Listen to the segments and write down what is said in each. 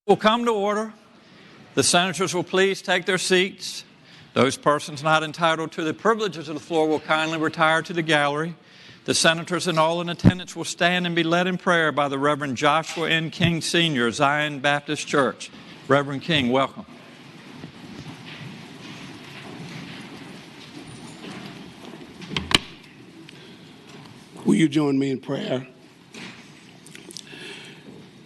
Will come to order. The senators will please take their seats. Those persons not entitled to the privileges of the floor will kindly retire to the gallery. The senators and all in attendance will stand and be led in prayer by the Reverend Joshua N. King, Sr., Zion Baptist Church. Reverend King, welcome. Will you join me in prayer?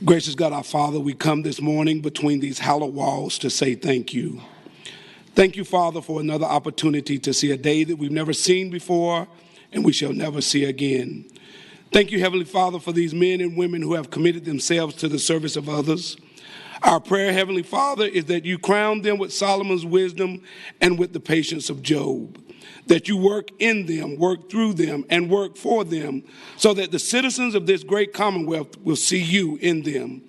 Gracious God, our Father, we come this morning between these hallowed walls to say thank you. Thank you, Father, for another opportunity to see a day that we've never seen before and we shall never see again. Thank you, Heavenly Father, for these men and women who have committed themselves to the service of others. Our prayer, Heavenly Father, is that you crown them with Solomon's wisdom and with the patience of Job. That you work in them, work through them, and work for them, so that the citizens of this great commonwealth will see you in them.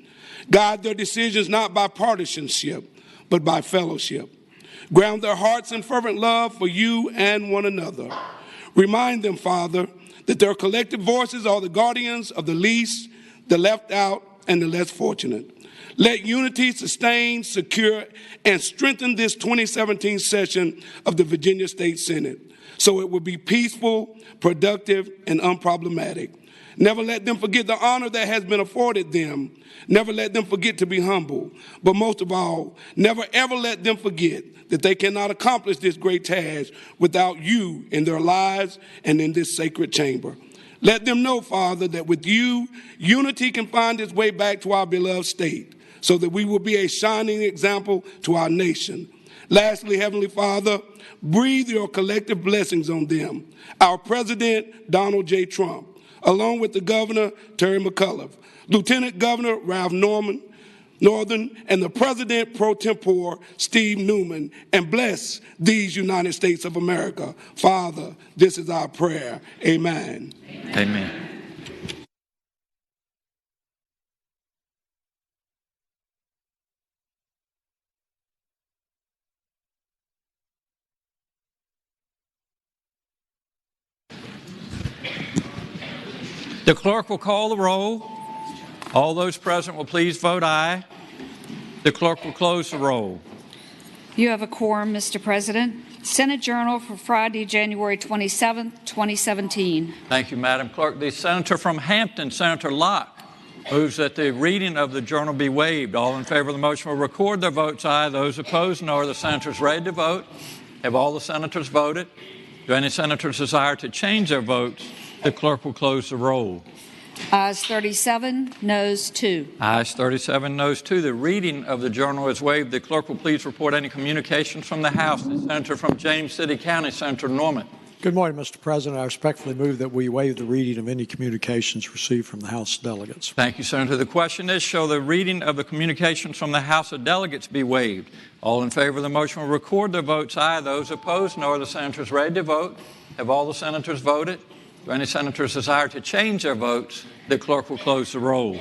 Guide their decisions not by partisanship, but by fellowship. Ground their hearts in fervent love for you and one another. Remind them, Father, that their collective voices are the guardians of the least, the left out, and the less fortunate. Let unity sustain, secure, and strengthen this 2017 session of the Virginia State Senate so it will be peaceful, productive, and unproblematic. Never let them forget the honor that has been afforded them. Never let them forget to be humble. But most of all, never ever let them forget that they cannot accomplish this great task without you in their lives and in this sacred chamber. Let them know, Father, that with you, unity can find its way back to our beloved state, so that we will be a shining example to our nation. Lastly, Heavenly Father, breathe your collective blessings on them. Our President, Donald J. Trump, along with the Governor, Terry McAuliffe, Lieutenant Governor Ralph Northern, and the President pro tempore, Steve Newman, and bless these United States of America. Father, this is our prayer. Amen. Amen. Amen. The clerk will call the roll. All those present will please vote aye. The clerk will close the roll. You have a quorum, Mr. President. Senate Journal for Friday, January 27, 2017. Thank you, Madam Clerk. The senator from Hampton, Senator Locke, moves that the reading of the journal be waived. All in favor of the motion will record their votes aye. Those opposed, no. Are the senators ready to vote? Have all the senators voted? Do any senators desire to change their votes? The clerk will close the roll. Ayes 37, noes 2. Ayes 37, noes 2. The reading of the journal is waived. The clerk will please report any communications from the House. The senator from James City County, Senator Norman. Good morning, Mr. President. I respectfully move that we waive the reading of any communications received from the House delegates. Thank you, Senator. The question is, shall the reading of the communications from the House of Delegates be waived? All in favor of the motion will record their votes aye. Those opposed, no. Are the senators ready to vote? Have all the senators voted? Do any senators desire to change their votes? The clerk will close the roll.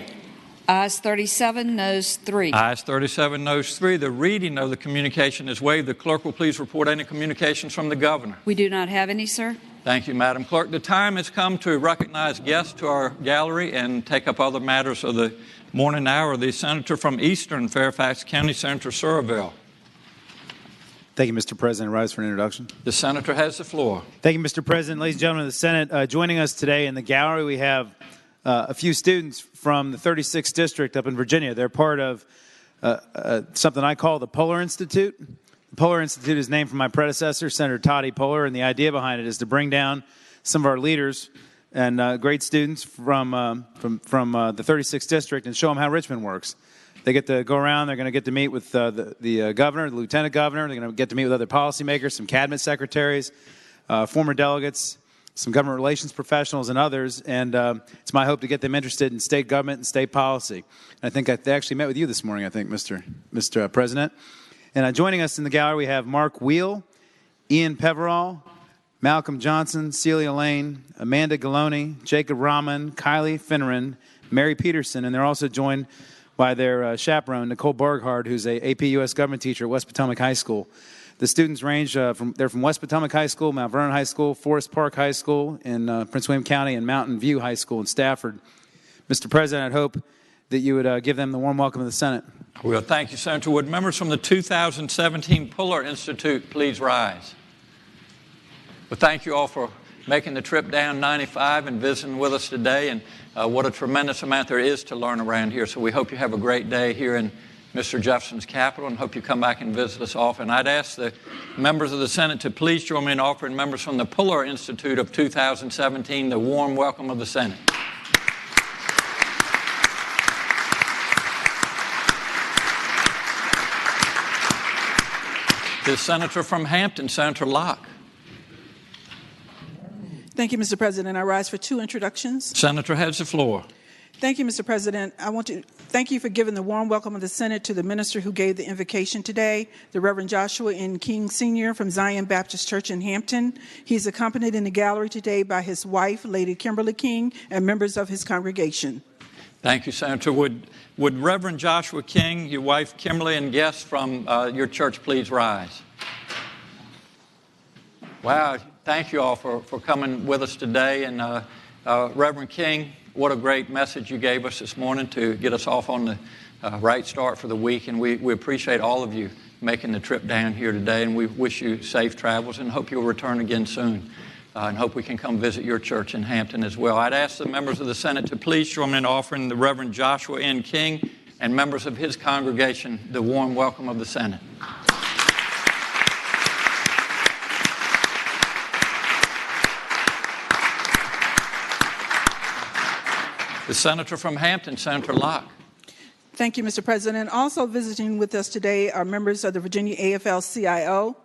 Ayes 37, noes 3. Ayes 37, noes 3. The reading of the communication is waived. The clerk will please report any communications from the governor. We do not have any, sir. Thank you, Madam Clerk. The time has come to recognize guests to our gallery and take up other matters of the morning hour. The senator from Eastern Fairfax County, Senator Surville. Thank you, Mr. President. Rise for an introduction. The senator has the floor. Thank you, Mr. President. Ladies and gentlemen of the Senate, joining us today in the gallery, we have a few students from the 36th District up in Virginia. They're part of something I call the Polar Institute. The Polar Institute is named for my predecessor, Senator Todd E. Polar, and the idea behind it is to bring down some of our leaders and great students from the 36th District and show them how Richmond works. They get to go around. They're going to get to meet with the governor, the lieutenant governor. They're going to get to meet with other policymakers, some cabinet secretaries, former delegates, some government relations professionals, and others. And it's my hope to get them interested in state government and state policy. And I think they actually met with you this morning, I think, Mr. President. And joining us in the gallery, we have Mark Wheel, Ian Peverall, Malcolm Johnson, Celia Lane, Amanda Galoni, Jacob Rahman, Kylie Finneran, Mary Peterson, and they're also joined by their chaperone, Nicole Borghardt, who's a AP U.S. government teacher at West Potomac High School. The students range they're from West Potomac High School, Mount Vernon High School, Forest Park High School in Prince William County, and Mountain View High School in Stafford. Mr. President, I'd hope that you would give them the warm welcome of the Senate. Well, thank you, Senator Wood. Members from the 2017 Puller Institute, please rise. Well, thank you all for making the trip down 95 and visiting with us today. And what a tremendous amount there is to learn around here. So we hope you have a great day here in Mr. Jefferson's capital, and hope you come back and visit us often. I'd ask the members of the Senate to please join me in offering members from the Puller Institute of 2017 the warm welcome of the Senate. The Senator from Hampton, Senator Locke. Thank you, Mr. President. I rise for two introductions. Senator has the floor. Thank you, Mr. President. I want to thank you for giving the warm welcome of the Senate to the minister who gave the invocation today, the Reverend Joshua N. King Sr. from Zion Baptist Church in Hampton. He's accompanied in the gallery today by his wife, Lady Kimberly King, and members of his congregation. Thank you, Senator. Would Reverend Joshua King, your wife Kimberly, and guests from your church please rise? Wow, thank you all for coming with us today. And Reverend King, what a great message you gave us this morning to get us off on the right start for the week. And we appreciate all of you making the trip down here today. And we wish you safe travels and hope you'll return again soon. And hope we can come visit your church in Hampton as well. I'd ask the members of the Senate to please join me in offering the Reverend Joshua N. King and members of his congregation the warm welcome of the Senate. The Senator from Hampton, Senator Locke. Thank you, Mr. President. Also visiting with us today are members of the Virginia AFL-CIO.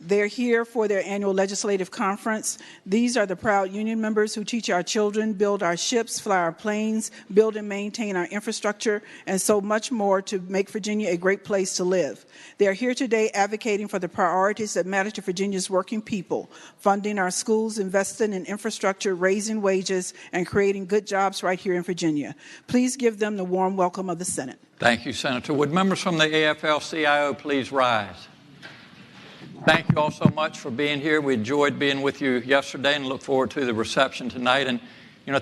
They're here for their annual legislative conference. These are the proud union members who teach our children, build our ships, fly our planes, build and maintain our infrastructure, and so much more to make Virginia a great place to live. They are here today advocating for the priorities that matter to Virginia's working people, funding our schools, investing in infrastructure, raising wages, and creating good jobs right here in Virginia. Please give them the warm welcome of the Senate. Thank you, Senator. Would members from the AFL-CIO please rise? Thank you all so much for being here. We enjoyed being with you yesterday and look forward to the reception tonight. And,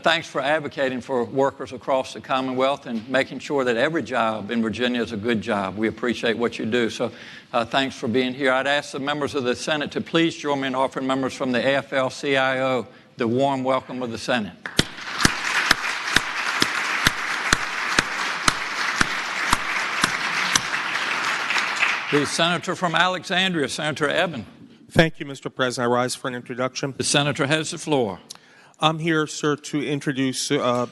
thanks for advocating for workers across the Commonwealth and making sure that every job in Virginia is a good job. We appreciate what you do. So thanks for being here. I'd ask the members of the Senate to please join me in offering members from the AFL-CIO the warm welcome of the Senate. The Senator from Alexandria, Senator Eben. Thank you, Mr. President. I rise for an introduction. The Senator has the floor. I'm here, sir, to introduce a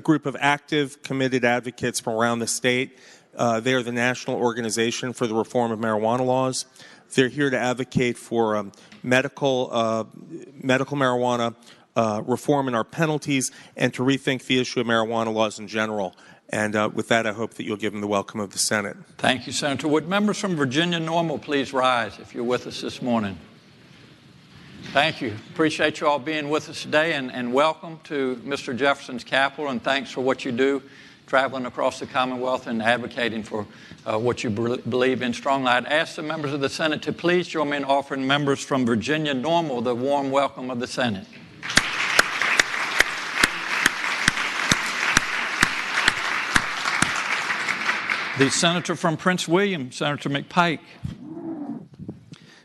group of active, committed advocates from around the state. They are the National Organization for the Reform of Marijuana Laws. They're here to advocate for medical marijuana reform in our penalties and to rethink the issue of marijuana laws in general. And with that, I hope that you'll give them the welcome of the Senate. Thank you, Senator. Would members from Virginia Normal please rise if you're with us this morning? Thank you. Appreciate you all being with us today, and welcome to Mr. Jefferson's capital, and thanks for what you do traveling across the Commonwealth and advocating for what you believe in strongly. I'd ask the members of the Senate to please join me in offering members from Virginia Normal the warm welcome of the Senate. The Senator from Prince William, Senator McPike.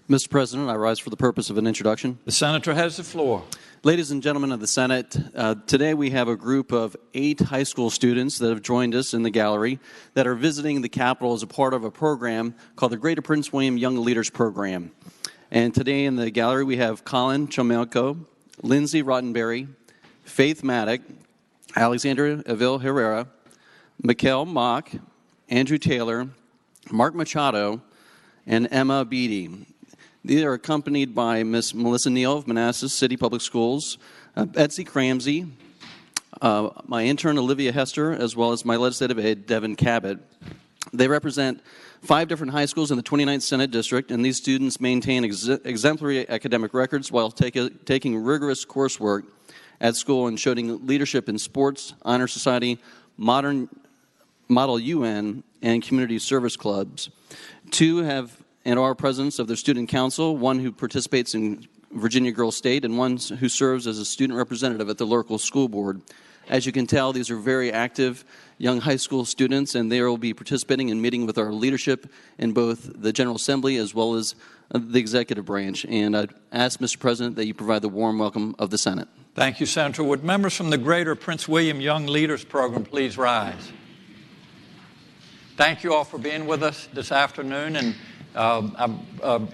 Mr. President, I rise for the purpose of an introduction. The Senator has the floor. Ladies and gentlemen of the Senate, today we have a group of 8 high school students that have joined us in the gallery that are visiting the Capitol as a part of a program called the Greater Prince William Young Leaders Program. And today in the gallery we have Colin Chomelko, Lindsay Rottenberry, Faith Maddock, Alexandra Avil Herrera, Mikkel Mock, Andrew Taylor, Mark Machado, and Emma Beatty. They are accompanied by Miss Melissa Neal of Manassas City Public Schools, Betsy Cramsey, my intern Olivia Hester, as well as my legislative aide Devin Cabot. They represent 5 different high schools in the 29th Senate District, and these students maintain exemplary academic records while taking rigorous coursework at school and showing leadership in sports, honor society, Model UN, and community service clubs. 2 have and are presidents of their student council, 1 who participates in Virginia Girls State, and 1 who serves as a student representative at the local school board. As you can tell, these are very active young high school students, and they will be participating in meeting with our leadership in both the General Assembly as well as the executive branch. And I'd ask, Mr. President, that you provide the warm welcome of the Senate. Thank you, Senator. Would members from the Greater Prince William Young Leaders Program please rise? Thank you all for being with us this afternoon, and I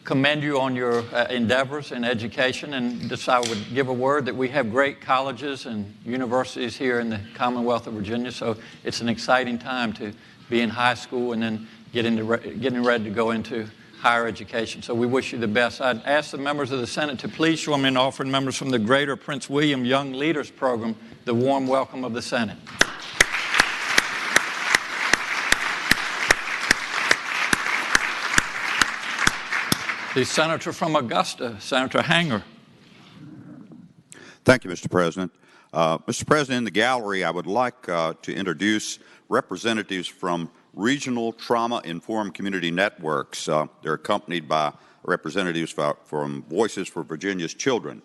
commend you on your endeavors in education. And just I would give a word that we have great colleges and universities here in the Commonwealth of Virginia, so it's an exciting time to be in high school and then getting ready to go into higher education. So we wish you the best. I'd ask the members of the Senate to please join me in offering members from the Greater Prince William Young Leaders Program the warm welcome of the Senate. The Senator from Augusta, Senator Hanger. Thank you, Mr. President. Mr. President, in the gallery, I would like to introduce representatives from regional trauma-informed community networks. They're accompanied by representatives from Voices for Virginia's Children.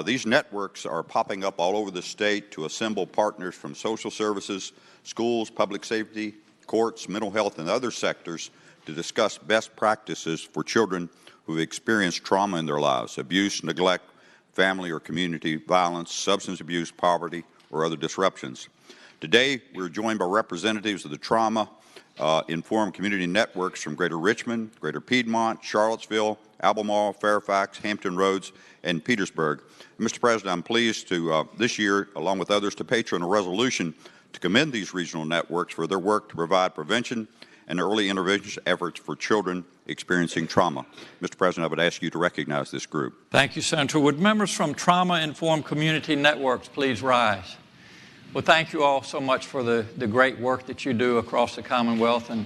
These networks are popping up all over the state to assemble partners from social services, schools, public safety, courts, mental health, and other sectors to discuss best practices for children who have experienced trauma in their lives: abuse, neglect, family or community violence, substance abuse, poverty, or other disruptions. Today, we're joined by representatives of the trauma-informed community networks from Greater Richmond, Greater Piedmont, Charlottesville, Albemarle, Fairfax, Hampton Roads, and Petersburg. And Mr. President, I'm pleased to, this year, along with others, to patron a resolution to commend these regional networks for their work to provide prevention and early intervention efforts for children experiencing trauma. Mr. President, I would ask you to recognize this group. Thank you, Senator. Would members from trauma-informed community networks please rise? Well, thank you all so much for the great work that you do across the Commonwealth. And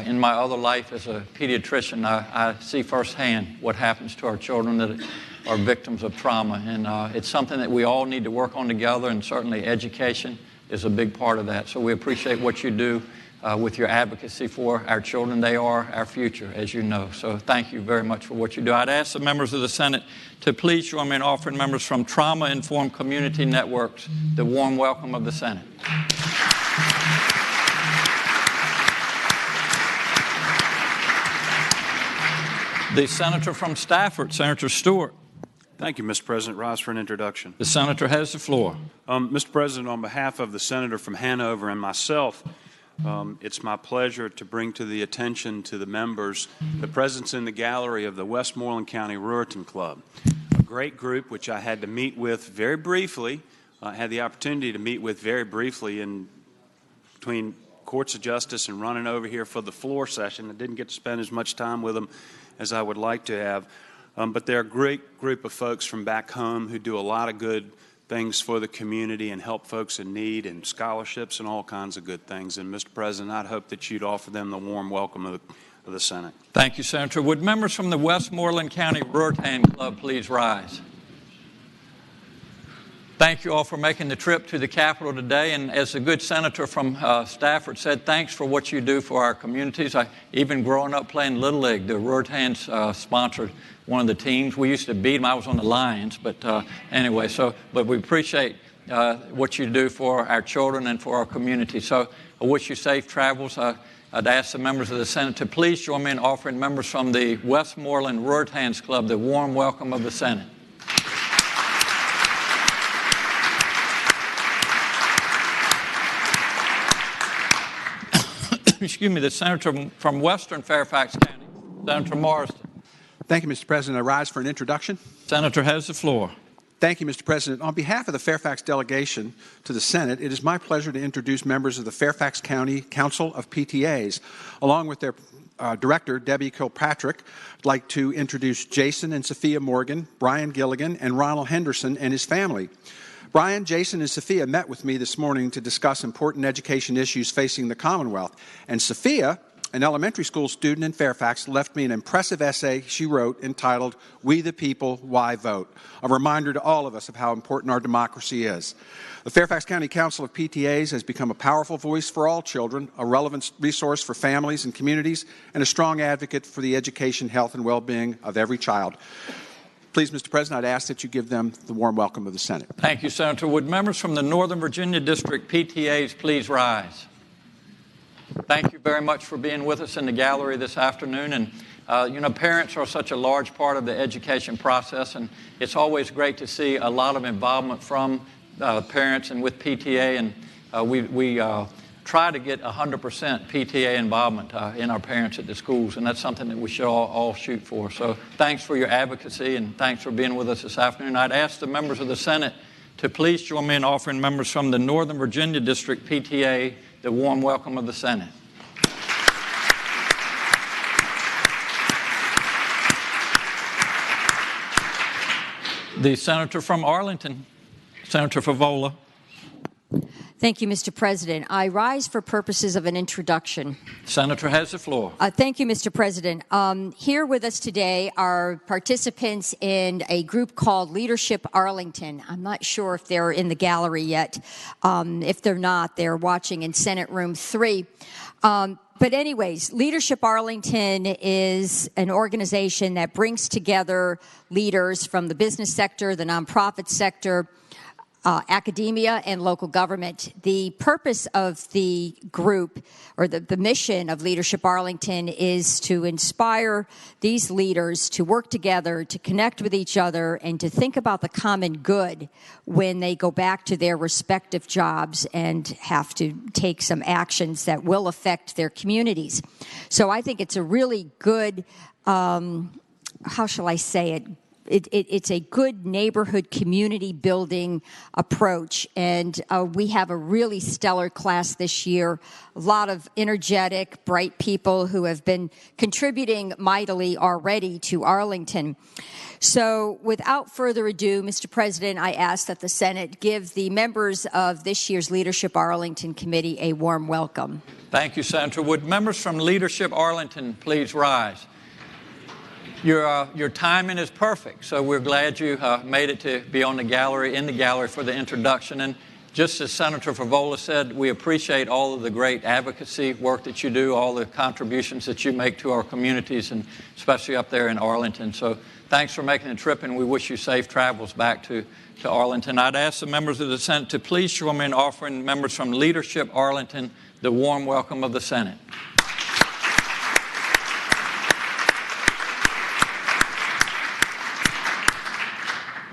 in my other life as a pediatrician, I see firsthand what happens to our children that are victims of trauma. And it's something that we all need to work on together, and certainly education is a big part of that. So we appreciate what you do with your advocacy for our children. They are our future, as you know. So thank you very much for what you do. I'd ask the members of the Senate to please join me in offering members from trauma-informed community networks the warm welcome of the Senate. The Senator from Stafford, Senator Stewart. Thank you, Mr. President. Rise for an introduction. The Senator has the floor. Mr. President, on behalf of the Senator from Hanover and myself, it's my pleasure to bring to the attention to the members the presence in the gallery of the Westmoreland County Ruritan Club, a great group which I had to meet with very briefly. I had the opportunity to meet with very briefly in between courts of justice and running over here for the floor session. I didn't get to spend as much time with them as I would like to have. But they're a great group of folks from back home who do a lot of good things for the community and help folks in need and scholarships and all kinds of good things. And, Mr. President, I'd hope that you'd offer them the warm welcome of the Senate. Thank you, Senator. Would members from the Westmoreland County Ruritan Club please rise? Thank you all for making the trip to the Capitol today. And as the good senator from Stafford said, thanks for what you do for our communities. Even growing up playing Little League, the Ruritans sponsored one of the teams. We used to beat them. I was on the Lions. But anyway, but we appreciate what you do for our children and for our community. So I wish you safe travels. I'd ask the members of the Senate to please join me in offering members from the Westmoreland Ruritans Club the warm welcome of the Senate. Excuse me, the Senator from Western Fairfax County, Senator Marsden. Thank you, Mr. President. I rise for an introduction. Senator has the floor. Thank you, Mr. President. On behalf of the Fairfax delegation to the Senate, it is my pleasure to introduce members of the Fairfax County Council of PTAs. Along with their director, Debbie Kilpatrick, I'd like to introduce Jason and Sophia Morgan, Brian Gilligan, and Ronald Henderson and his family. Brian, Jason, and Sophia met with me this morning to discuss important education issues facing the Commonwealth. And Sophia, an elementary school student in Fairfax, left me an impressive essay she wrote entitled, "We the People, Why Vote?" A reminder to all of us of how important our democracy is. The Fairfax County Council of PTAs has become a powerful voice for all children, a relevant resource for families and communities, and a strong advocate for the education, health, and well-being of every child. Please, Mr. President, I'd ask that you give them the warm welcome of the Senate. Thank you, Senator. Would members from the Northern Virginia District PTAs please rise? Thank you very much for being with us in the gallery this afternoon. And parents are such a large part of the education process, and it's always great to see a lot of involvement from parents and with PTA. And we try to get 100% PTA involvement in our parents at the schools, and that's something that we should all shoot for. So thanks for your advocacy, and thanks for being with us this afternoon. I'd ask the members of the Senate to please join me in offering members from the Northern Virginia District PTA the warm welcome of the Senate. The senator from Arlington, Senator Favola. Thank you, Mr. President. I rise for purposes of an introduction. Senator has the floor. Thank you, Mr. President. Here with us today are participants in a group called Leadership Arlington. I'm not sure if they're in the gallery yet. If they're not, they're watching in Senate Room 3. But anyways, Leadership Arlington is an organization that brings together leaders from the business sector, the nonprofit sector, academia, and local government. The purpose of the group, or the mission of Leadership Arlington, is to inspire these leaders to work together, to connect with each other, and to think about the common good when they go back to their respective jobs and have to take some actions that will affect their communities. So I think it's a really good, how shall I say it? It's a good neighborhood community building approach, and we have a really stellar class this year. A lot of energetic, bright people who have been contributing mightily already to Arlington. So without further ado, Mr. President, I ask that the Senate give the members of this year's Leadership Arlington Committee a warm welcome. Thank you, Senator. Would members from Leadership Arlington please rise? Your timing is perfect, so we're glad you made it to be in the gallery for the introduction. And just as Senator Favola said, we appreciate all of the great advocacy work that you do, all the contributions that you make to our communities, and especially up there in Arlington. So thanks for making the trip, and we wish you safe travels back to Arlington. I'd ask the members of the Senate to please join me in offering members from Leadership Arlington the warm welcome of the Senate.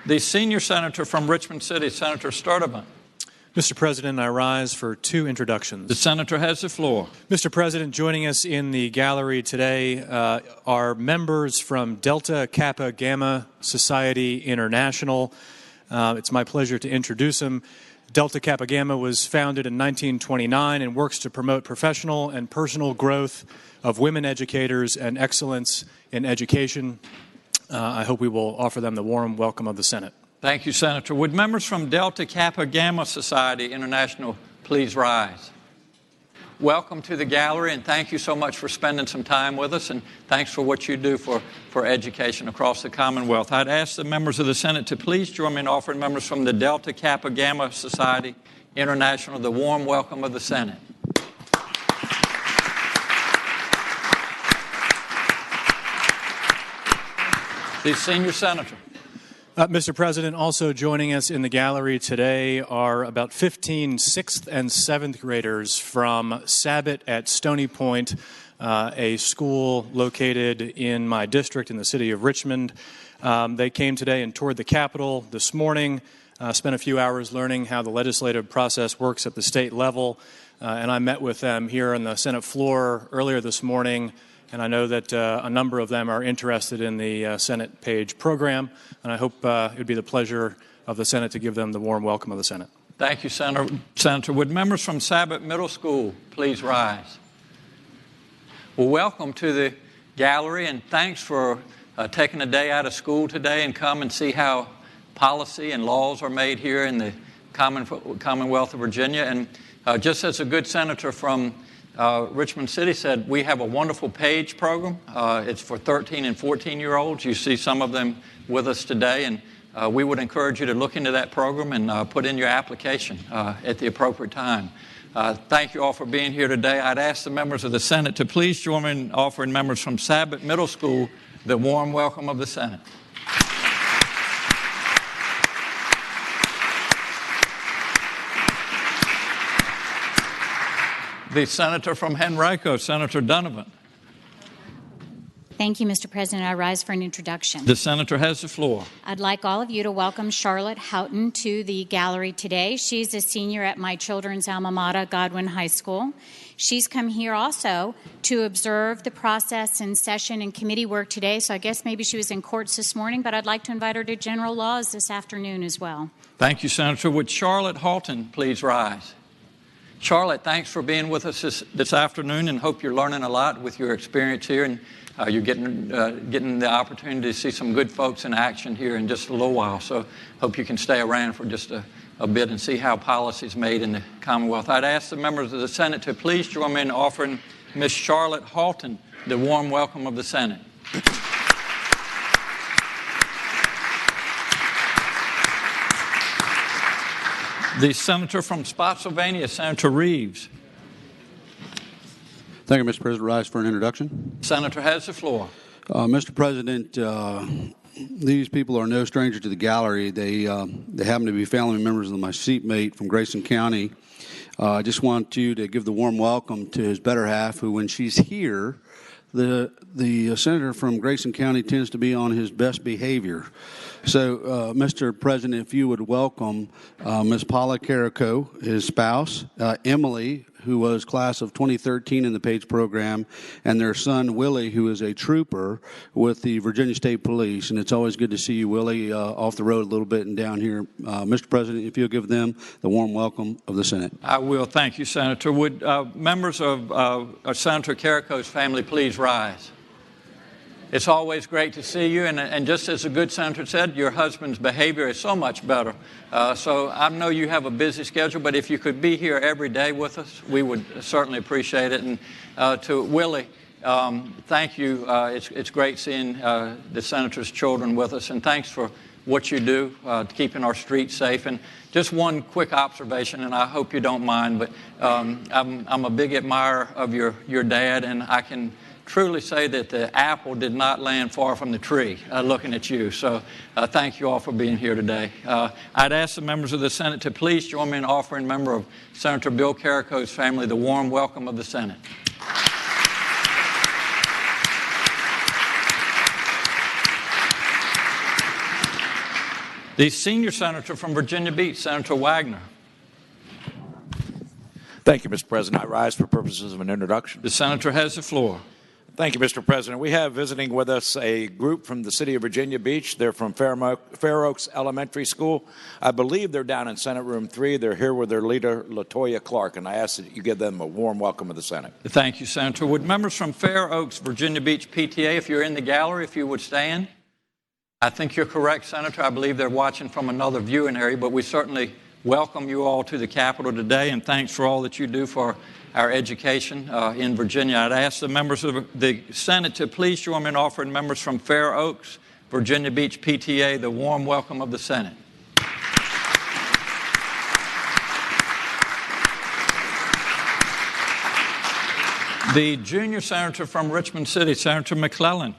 The senior senator from Richmond City, Senator Sturdivant. Mr. President, I rise for two introductions. The senator has the floor. Mr. President, joining us in the gallery today are members from Delta Kappa Gamma Society International. It's my pleasure to introduce them. Delta Kappa Gamma was founded in 1929 and works to promote professional and personal growth of women educators and excellence in education. I hope we will offer them the warm welcome of the Senate. Thank you, Senator. Would members from Delta Kappa Gamma Society International please rise? Welcome to the gallery, and thank you so much for spending some time with us, and thanks for what you do for education across the Commonwealth. I'd ask the members of the Senate to please join me in offering members from the Delta Kappa Gamma Society International the warm welcome of the Senate. The senior senator. Mr. President, also joining us in the gallery today are about 15 6th and 7th graders from Sabot at Stony Point, a school located in my district in the city of Richmond. They came today and toured the Capitol this morning, spent a few hours learning how the legislative process works at the state level, and I met with them here on the Senate floor earlier this morning. And I know that a number of them are interested in the Senate Page program, and I hope it would be the pleasure of the Senate to give them the warm welcome of the Senate. Thank you, Senator. Would members from Sabot Middle School please rise? Well, welcome to the gallery, and thanks for taking a day out of school today and come and see how policy and laws are made here in the Commonwealth of Virginia. And just as a good senator from Richmond City said, we have a wonderful Page program. It's for 13 and 14-year-olds. You see some of them with us today, and we would encourage you to look into that program and put in your application at the appropriate time. Thank you all for being here today. I'd ask the members of the Senate to please join me in offering members from Sabot Middle School the warm welcome of the Senate. The senator from Henrico, Senator Donovan. Thank you, Mr. President. I rise for an introduction. The senator has the floor. I'd like all of you to welcome Charlotte Houghton to the gallery today. She's a senior at my children's alma mater, Godwin High School. She's come here also to observe the process and session and committee work today, so I guess maybe she was in courts this morning, but I'd like to invite her to general laws this afternoon as well. Thank you, Senator. Would Charlotte Houghton please rise? Charlotte, thanks for being with us this afternoon, and hope you're learning a lot with your experience here, and you're getting the opportunity to see some good folks in action here in just a little while. So hope you can stay around for just a bit and see how policy is made in the Commonwealth. I'd ask the members of the Senate to please join me in offering Ms. Charlotte Houghton the warm welcome of the Senate. The senator from Spotsylvania, Senator Reeves. Thank you, Mr. President. Rise for an introduction. Senator has the floor. Mr. President, these people are no stranger to the gallery. They happen to be family members of my seatmate from Grayson County. I just want you to give the warm welcome to his better half, who, when she's here, the senator from Grayson County tends to be on his best behavior. So, Mr. President, if you would welcome Ms. Paula Carrico, his spouse, Emily, who was class of 2013 in the PAGE program, and their son, Willie, who is a trooper with the Virginia State Police. And it's always good to see you, Willie, off the road a little bit and down here. Mr. President, if you'll give them the warm welcome of the Senate. I will. Thank you, Senator. Would members of Senator Carrico's family please rise? It's always great to see you, and just as the good senator said, your husband's behavior is so much better. So I know you have a busy schedule, but if you could be here every day with us, we would certainly appreciate it. And to Willie, thank you. It's great seeing the senator's children with us, and thanks for what you do, keeping our streets safe. And just one quick observation, and I hope you don't mind, but I'm a big admirer of your dad, and I can truly say that the apple did not land far from the tree looking at you. So thank you all for being here today. I'd ask the members of the Senate to please join me in offering a member of Senator Bill Carrico's family the warm welcome of the Senate. The senior senator from Virginia Beach, Senator Wagner. Thank you, Mr. President. I rise for purposes of an introduction. The senator has the floor. Thank you, Mr. President. We have visiting with us a group from the city of Virginia Beach. They're from Fair Oaks Elementary School. I believe they're down in Senate Room 3. They're here with their leader, LaToya Clark, and I ask that you give them a warm welcome of the Senate. Thank you, Senator. Would members from Fair Oaks, Virginia Beach PTA, if you're in the gallery, if you would stand? I think you're correct, Senator. I believe they're watching from another viewing area, but we certainly welcome you all to the Capitol today, and thanks for all that you do for our education in Virginia. I'd ask the members of the Senate to please join me in offering members from Fair Oaks, Virginia Beach PTA the warm welcome of the Senate. The junior senator from Richmond City, Senator McClellan.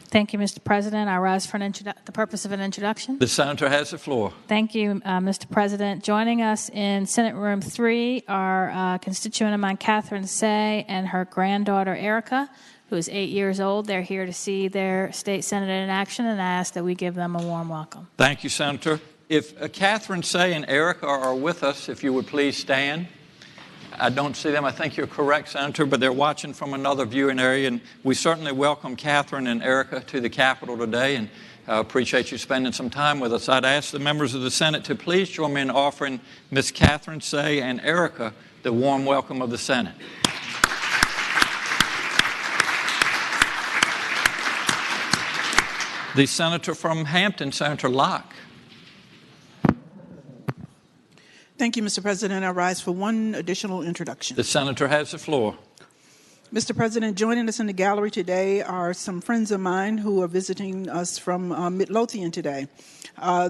Thank you, Mr. President. I rise for the purpose of an introduction. The senator has the floor. Thank you, Mr. President. Joining us in Senate Room 3 are constituent of mine, Catherine Say, and her granddaughter, Erica, who is 8 years old. They're here to see their state senator in action, and I ask that we give them a warm welcome. Thank you, Senator. If Catherine Say and Erica are with us, if you would please stand. I don't see them. I think you're correct, Senator, but they're watching from another viewing area, and we certainly welcome Catherine and Erica to the Capitol today, and appreciate you spending some time with us. I'd ask the members of the Senate to please join me in offering Ms. Catherine Say and Erica the warm welcome of the Senate. The senator from Hampton, Senator Locke. Thank you, Mr. President. I rise for one additional introduction. The senator has the floor. Mr. President, joining us in the gallery today are some friends of mine who are visiting us from Midlothian today.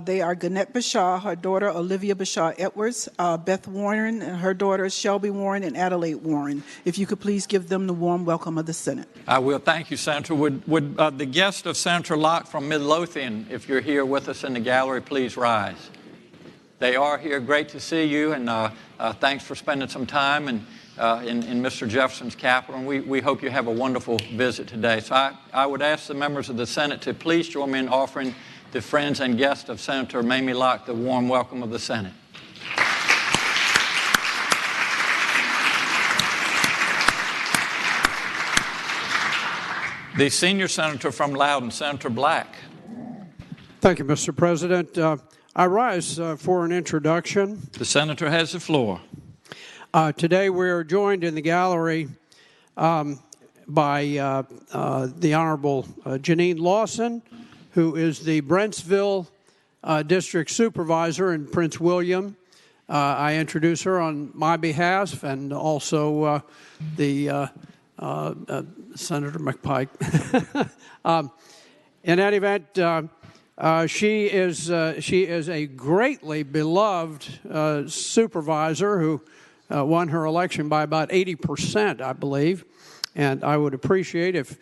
They are Gannett Bashaw, her daughter Olivia Bashaw Edwards, Beth Warren, and her daughters Shelby Warren and Adelaide Warren. If you could please give them the warm welcome of the Senate. I will. Thank you, Senator. Would the guest of Senator Locke from Midlothian, if you're here with us in the gallery, please rise? They are here. Great to see you, and thanks for spending some time in Mr. Jefferson's capital. And we hope you have a wonderful visit today. So I would ask the members of the Senate to please join me in offering the friends and guests of Senator Mamie Locke the warm welcome of the Senate. The senior senator from Loudoun, Senator Black. Thank you, Mr. President. I rise for an introduction. The senator has the floor. Today we are joined in the gallery by the Honorable Janine Lawson, who is the Brentsville District Supervisor in Prince William. I introduce her on my behalf, and also the Senator McPike. In any event, she is a greatly beloved supervisor who won her election by about 80%, I believe. And I would appreciate if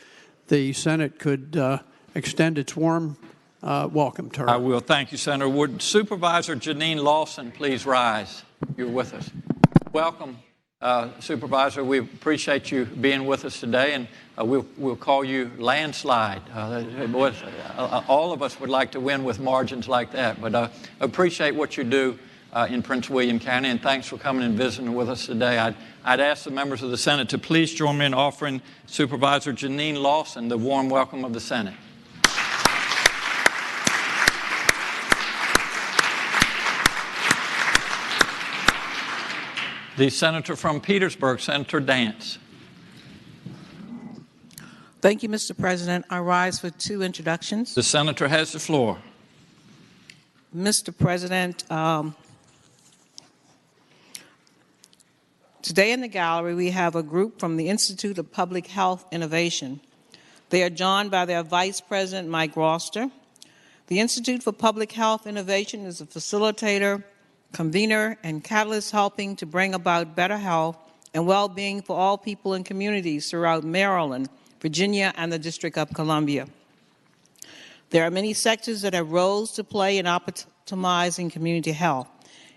the Senate could extend its warm welcome to her. I will. Thank you, Senator. Would Supervisor Janine Lawson please rise? You're with us. Welcome, Supervisor. We appreciate you being with us today, and we'll call you Landslide. All of us would like to win with margins like that, but appreciate what you do in Prince William County, and thanks for coming and visiting with us today. I'd ask the members of the Senate to please join me in offering Supervisor Janine Lawson the warm welcome of the Senate. The senator from Petersburg, Senator Dance. Thank you, Mr. President. I rise for two introductions. The senator has the floor. Mr. President, today in the gallery we have a group from the Institute of Public Health Innovation. They are joined by their Vice President, Mike Roster. The Institute for Public Health Innovation is a facilitator, convener, and catalyst helping to bring about better health and well-being for all people and communities throughout Maryland, Virginia, and the District of Columbia. There are many sectors that have roles to play in optimizing community health.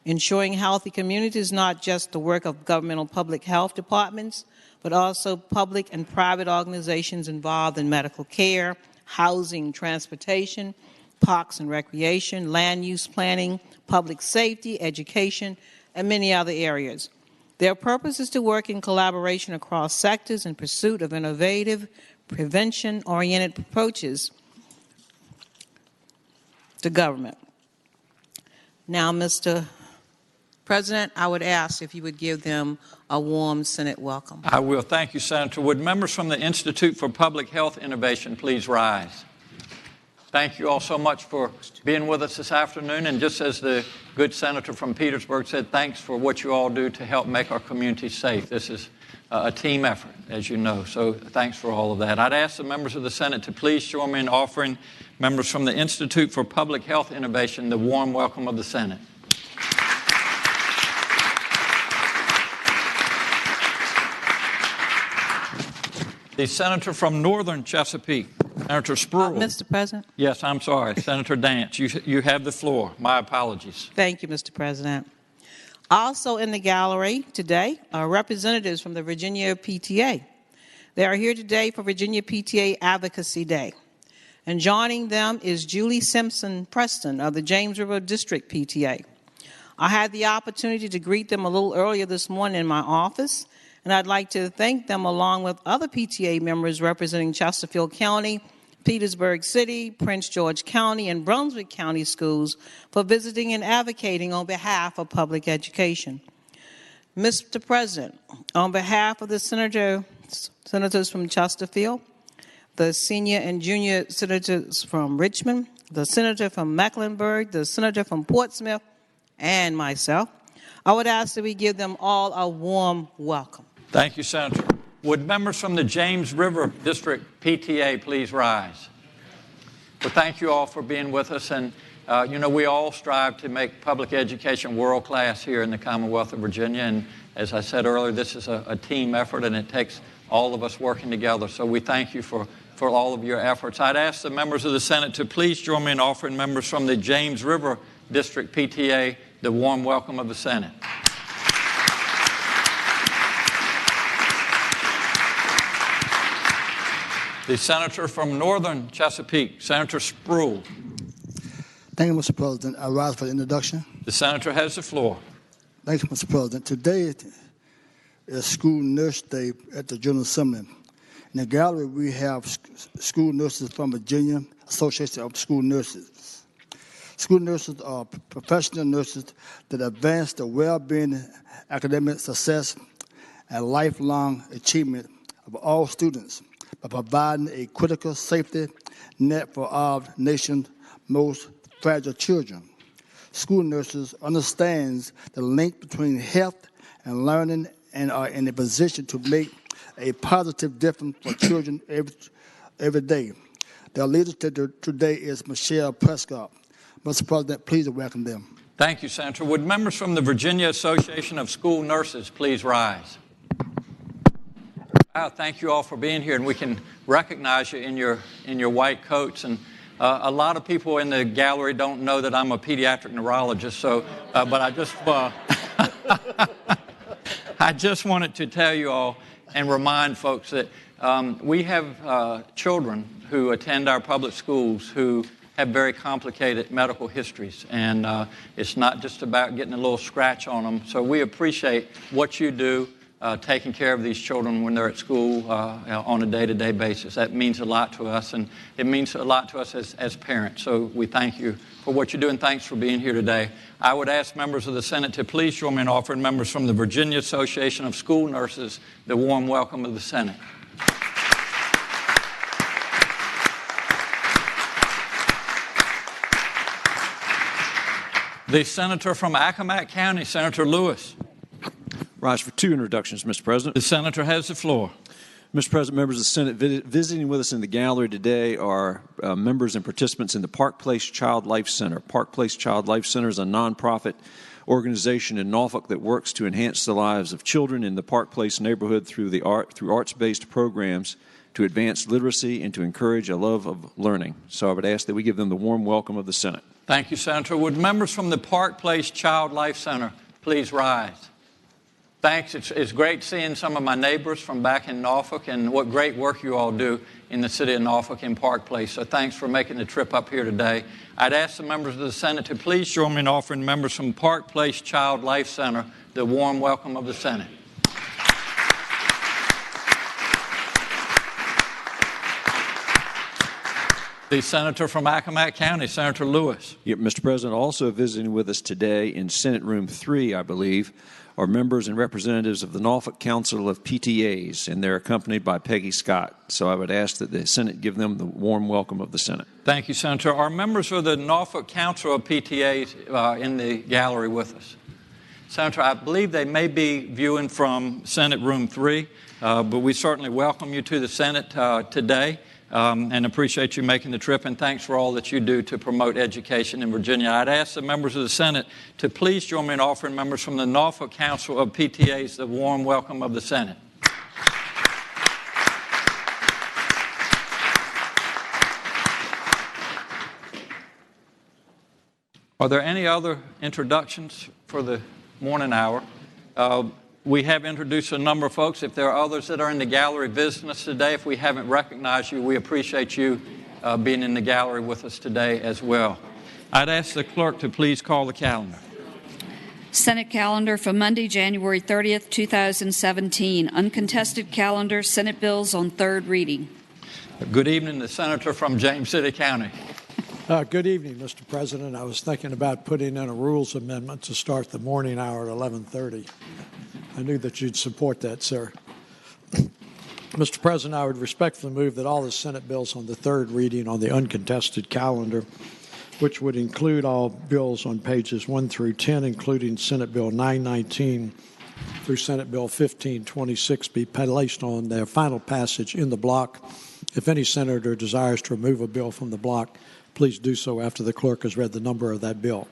Ensuring healthy communities is not just the work of governmental public health departments, but also public and private organizations involved in medical care, housing, transportation, parks and recreation, land use planning, public safety, education, and many other areas. Their purpose is to work in collaboration across sectors in pursuit of innovative, prevention-oriented approaches to government. Now, Mr. President, I would ask if you would give them a warm Senate welcome. I will. Thank you, Senator. Would members from the Institute for Public Health Innovation please rise? Thank you all so much for being with us this afternoon. And just as the good senator from Petersburg said, thanks for what you all do to help make our community safe. This is a team effort, as you know, so thanks for all of that. I'd ask the members of the Senate to please join me in offering members from the Institute for Public Health Innovation the warm welcome of the Senate. The senator from Northern Chesapeake, Senator Spruill. Mr. President? Yes, I'm sorry. Senator Dance, you have the floor. My apologies. Thank you, Mr. President. Also in the gallery today are representatives from the Virginia PTA. They are here today for Virginia PTA Advocacy Day. And joining them is Julie Simpson Preston of the James River District PTA. I had the opportunity to greet them a little earlier this morning in my office, and I'd like to thank them along with other PTA members representing Chesterfield County, Petersburg City, Prince George County, and Brunswick County schools for visiting and advocating on behalf of public education. Mr. President, on behalf of the senators from Chesterfield, the senior and junior senators from Richmond, the senator from Mecklenburg, the senator from Portsmouth, and myself, I would ask that we give them all a warm welcome. Thank you, Senator. Would members from the James River District PTA please rise? Well, thank you all for being with us. And, we all strive to make public education world-class here in the Commonwealth of Virginia. And as I said earlier, this is a team effort, and it takes all of us working together. So we thank you for all of your efforts. I'd ask the members of the Senate to please join me in offering members from the James River District PTA the warm welcome of the Senate. The senator from Northern Chesapeake, Senator Spruill. Thank you, Mr. President. I rise for the introduction. The senator has the floor. Thank you, Mr. President. Today is School Nurse Day at the General Assembly. In the gallery, we have school nurses from Virginia Association of School Nurses. School nurses are professional nurses that advance the well-being, academic success, and lifelong achievement of all students by providing a critical safety net for our nation's most fragile children. School nurses understand the link between health and learning and are in a position to make a positive difference for children every day. Their leader today is Michelle Prescott. Mr. President, please welcome them. Thank you, Senator. Would members from the Virginia Association of School Nurses please rise? Wow, thank you all for being here, and we can recognize you in your white coats. And a lot of people in the gallery don't know that I'm a pediatric neurologist, so but I just wanted to tell you all and remind folks that we have children who attend our public schools who have very complicated medical histories, and it's not just about getting a little scratch on them. So we appreciate what you do, taking care of these children when they're at school on a day-to-day basis. That means a lot to us, and it means a lot to us as parents. So we thank you for what you do, and thanks for being here today. I would ask members of the Senate to please join me in offering members from the Virginia Association of School Nurses the warm welcome of the Senate. The senator from Accomack County, Senator Lewis. Rise for two introductions, Mr. President. The senator has the floor. Mr. President, members of the Senate, visiting with us in the gallery today are members and participants in the Park Place Child Life Center. Park Place Child Life Center is a nonprofit organization in Norfolk that works to enhance the lives of children in the Park Place neighborhood through arts-based programs to advance literacy and to encourage a love of learning. So I would ask that we give them the warm welcome of the Senate. Thank you, Senator. Would members from the Park Place Child Life Center please rise? Thanks. It's great seeing some of my neighbors from back in Norfolk, and what great work you all do in the city of Norfolk in Park Place. So thanks for making the trip up here today. I'd ask the members of the Senate to please join me in offering members from Park Place Child Life Center the warm welcome of the Senate. The senator from Accomack County, Senator Lewis. Yep, Mr. President, also visiting with us today in Senate Room 3, I believe, are members and representatives of the Norfolk Council of PTAs, and they're accompanied by Peggy Scott. So I would ask that the Senate give them the warm welcome of the Senate. Thank you, Senator. Are members of the Norfolk Council of PTAs in the gallery with us? Senator, I believe they may be viewing from Senate Room 3, but we certainly welcome you to the Senate today. And appreciate you making the trip, and thanks for all that you do to promote education in Virginia. I'd ask the members of the Senate to please join me in offering members from the Norfolk Council of PTAs the warm welcome of the Senate. Are there any other introductions for the morning hour? We have introduced a number of folks. If there are others that are in the gallery visiting us today, if we haven't recognized you, we appreciate you being in the gallery with us today as well. I'd ask the clerk to please call the calendar. Senate calendar for Monday, January 30th, 2017. Uncontested calendar, Senate bills on third reading. Good evening, the senator from James City County. Good evening, Mr. President. I was thinking about putting in a rules amendment to start the morning hour at 11:30. I knew that you'd support that, sir. Mr. President, I would respectfully move that all the Senate bills on the third reading on the uncontested calendar, which would include all bills on pages 1 through 10, including Senate Bill 919 through Senate Bill 1526, be placed on their final passage in the block. If any senator desires to remove a bill from the block, please do so after the clerk has read the number of that bill.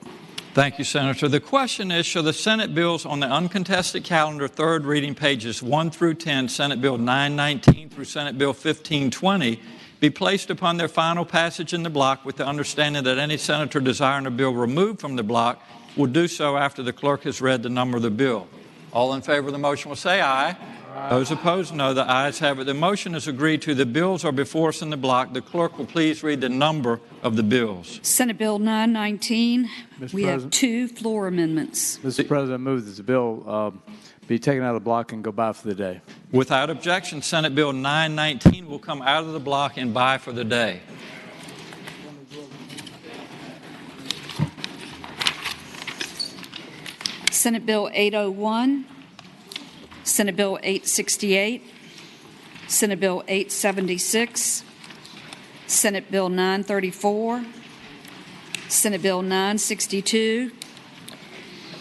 Thank you, Senator. The question is, shall the Senate bills on the uncontested calendar, third reading, pages 1 through 10, Senate Bill 919 through Senate Bill 1520, be placed upon their final passage in the block with the understanding that any senator desiring a bill removed from the block will do so after the clerk has read the number of the bill. All in favor of the motion will say aye. Aye. Those opposed, no. The ayes have it. The motion is agreed to. The bills are before us in the block. The clerk will please read the number of the bills. Senate Bill 919. We have 2 floor amendments. Mr. President, I move that the bill be taken out of the block and go by for the day. Without objection, Senate Bill 919 will come out of the block and by for the day. Senate Bill 801, Senate Bill 868, Senate Bill 876, Senate Bill 934, Senate Bill 962,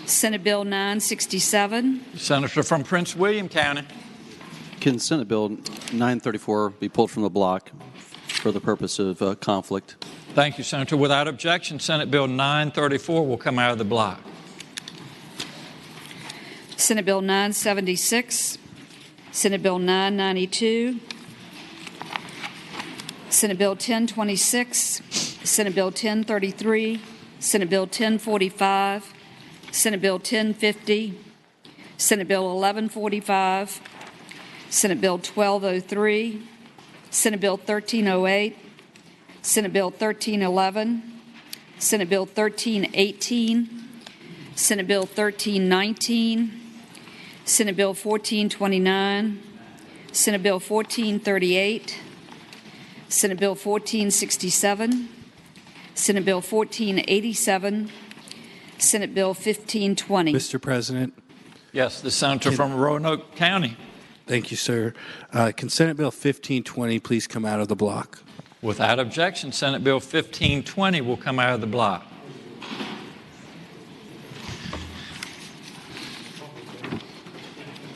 Senate Bill 967. Senator from Prince William County. Can Senate Bill 934 be pulled from the block for the purpose of conflict? Thank you, Senator. Without objection, Senate Bill 934 will come out of the block. Senate Bill 976, Senate Bill 992, Senate Bill 1026, Senate Bill 1033, Senate Bill 1045, Senate Bill 1050, Senate Bill 1145, Senate Bill 1203, Senate Bill 1308, Senate Bill 1311, Senate Bill 1318, Senate Bill 1319, Senate Bill 1429, Senate Bill 1438, Senate Bill 1467, Senate Bill 1487, Senate Bill 1520. Mr. President. Yes, the senator from Roanoke County. Thank you, sir. Can Senate Bill 1520 please come out of the block? Without objection, Senate Bill 1520 will come out of the block.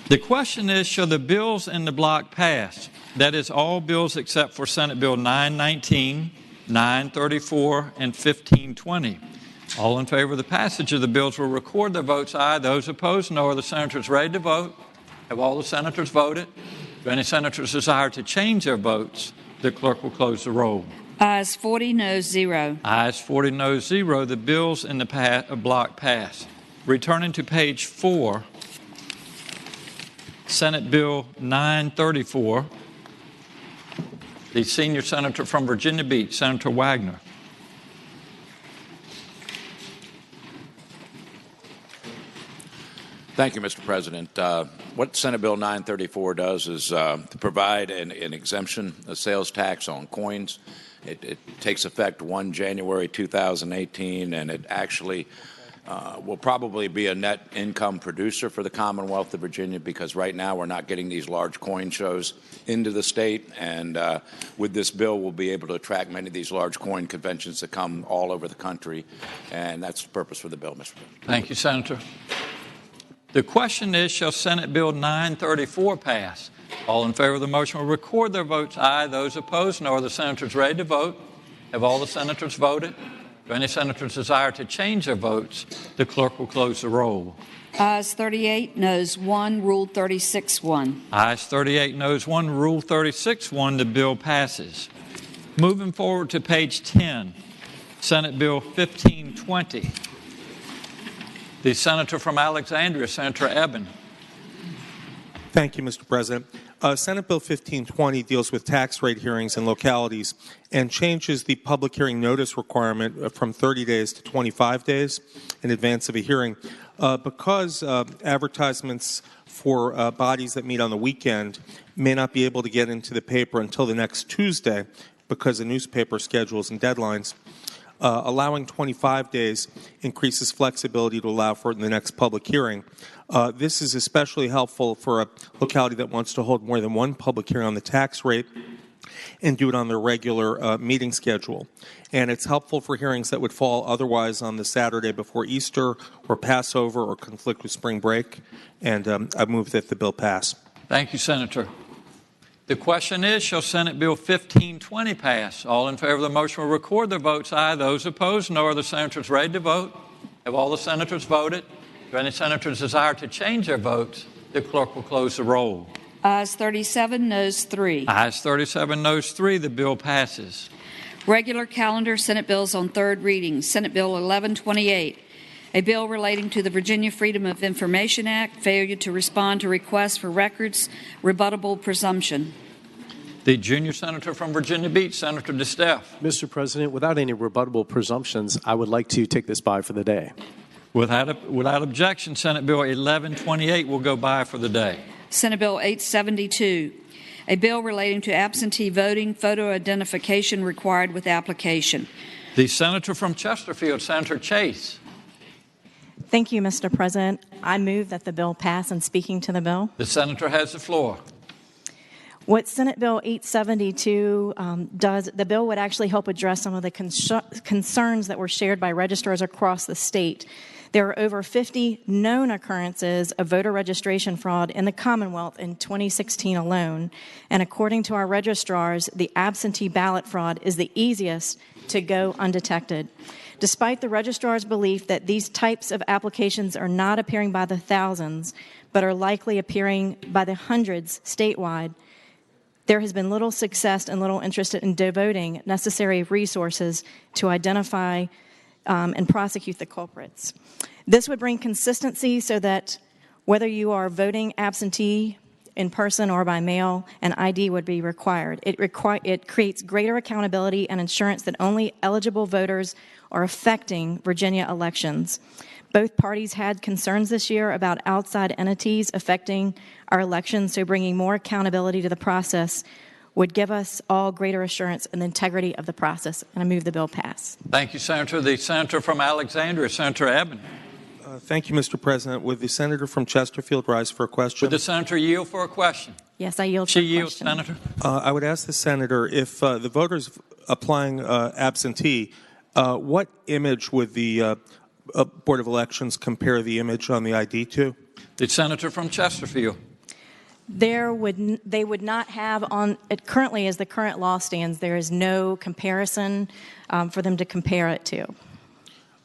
The question is, shall the bills in the block pass? That is, all bills except for Senate Bill 919, 934, and 1520. All in favor of the passage of the bills will record their votes aye. Those opposed, no. Are the senators ready to vote? Have all the senators voted? If any senators desire to change their votes, the clerk will close the roll. Ayes 40, noes 0. Ayes 40, noes 0. The bills in the block pass. Returning to page 4, Senate Bill 934, the senior senator from Virginia Beach, Senator Wagner. Thank you, Mr. President. What Senate Bill 934 does is to provide an exemption, a sales tax on coins. It takes effect 1 January 2018, and it actually will probably be a net income producer for the Commonwealth of Virginia, because right now we're not getting these large coin shows into the state, and with this bill we'll be able to attract many of these large coin conventions that come all over the country, and that's the purpose for the bill, Mr. President. Thank you, Senator. The question is, shall Senate Bill 934 pass? All in favor of the motion will record their votes aye. Those opposed, no. Are the senators ready to vote? Have all the senators voted? If any senators desire to change their votes, the clerk will close the roll. Ayes 38, noes 1, Rule 36-1. Ayes 38, noes 1, Rule 36-1. The bill passes. Moving forward to page 10, Senate Bill 1520. The senator from Alexandria, Senator Eben. Thank you, Mr. President. Senate Bill 1520 deals with tax rate hearings in localities and changes the public hearing notice requirement from 30 days to 25 days in advance of a hearing. Because advertisements for bodies that meet on the weekend may not be able to get into the paper until the next Tuesday because of newspaper schedules and deadlines, allowing 25 days increases flexibility to allow for it in the next public hearing. This is especially helpful for a locality that wants to hold more than one public hearing on the tax rate and do it on their regular meeting schedule. And it's helpful for hearings that would fall otherwise on the Saturday before Easter or Passover or conflict with spring break. And I move that the bill pass. Thank you, Senator. The question is, shall Senate Bill 1520 pass? All in favor of the motion will record their votes aye. Those opposed, no. Are the senators ready to vote? Have all the senators voted? If any senators desire to change their votes, the clerk will close the roll. Ayes 37, noes 3. Ayes 37, noes 3. The bill passes. Regular calendar Senate bills on third reading. Senate Bill 1128, A bill relating to the Virginia Freedom of Information Act, failure to respond to requests for records, rebuttable presumption. The junior senator from Virginia Beach, Senator DeSteffe. Mr. President, without any rebuttable presumptions, I would like to take this by for the day. Without objection, Senate Bill 1128 will go by for the day. Senate Bill 872, a bill relating to absentee voting, photo identification required with application. The senator from Chesterfield, Senator Chase. Thank you, Mr. President. I move that the bill pass. And speaking to the bill. The senator has the floor. What Senate Bill 872 does, the bill would actually help address some of the concerns that were shared by registrars across the state. There are over 50 known occurrences of voter registration fraud in the Commonwealth in 2016 alone. And according to our registrars, the absentee ballot fraud is the easiest to go undetected. Despite the registrar's belief that these types of applications are not appearing by the thousands, but are likely appearing by the hundreds statewide, there has been little success and little interest in devoting necessary resources to identify and prosecute the culprits. This would bring consistency so that whether you are voting absentee, in person, or by mail, an ID would be required. It creates greater accountability and assurance that only eligible voters are affecting Virginia elections. Both parties had concerns this year about outside entities affecting our elections, so bringing more accountability to the process would give us all greater assurance in the integrity of the process. And I move the bill pass. Thank you, Senator. The senator from Alexandria, Senator Eben. Thank you, Mr. President. Would the senator from Chesterfield rise for a question? Would the senator yield for a question? Yes, I yield for a question. She yields, Senator. I would ask the senator if the voters applying absentee, what image would the Board of Elections compare the image on the ID to? The senator from Chesterfield. They would not have on it currently, as the current law stands, there is no comparison for them to compare it to.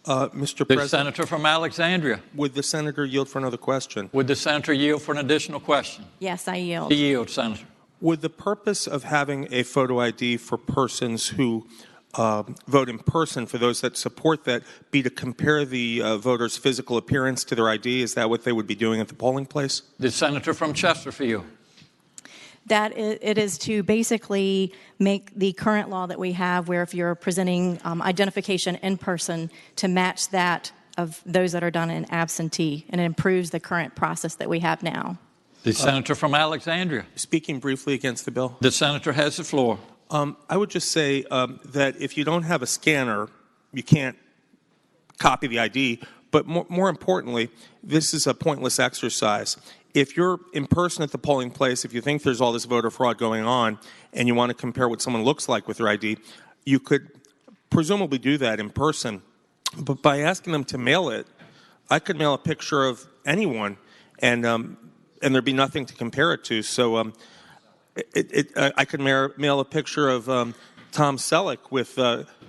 Mr. The President, senator from Alexandria. Would the senator yield for another question? Would the senator yield for an additional question? Yes, I yield. He yields, Senator. Would the purpose of having a photo ID for persons who vote in person, for those that support that, be to compare the voters' physical appearance to their ID? Is that what they would be doing at the polling place? The senator from Chesterfield. That it is to basically make the current law that we have, where if you're presenting identification in person, to match that of those that are done in absentee, and it improves the current process that we have now. The senator from Alexandria. Speaking briefly against the bill. The senator has the floor. I would just say that if you don't have a scanner, you can't copy the ID. But more importantly, this is a pointless exercise. If you're in person at the polling place, if you think there's all this voter fraud going on and you want to compare what someone looks like with their ID, you could presumably do that in person. But by asking them to mail it, I could mail a picture of anyone and there'd be nothing to compare it to. So I could mail a picture of Tom Selleck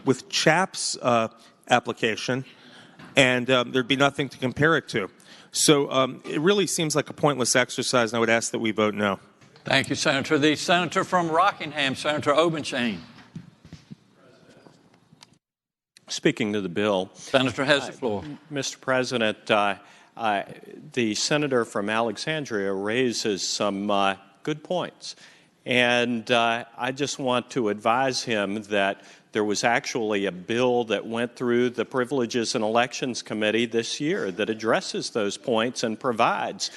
with Chap's application, and there'd be nothing to compare it to. So it really seems like a pointless exercise, and I would ask that we vote no. Thank you, Senator. The senator from Rockingham, Senator Obenchain. Speaking to the bill. Senator has the floor. Mr. President, the senator from Alexandria raises some good points. And I just want to advise him that there was actually a bill that went through the Privileges and Elections Committee this year that addresses those points and provides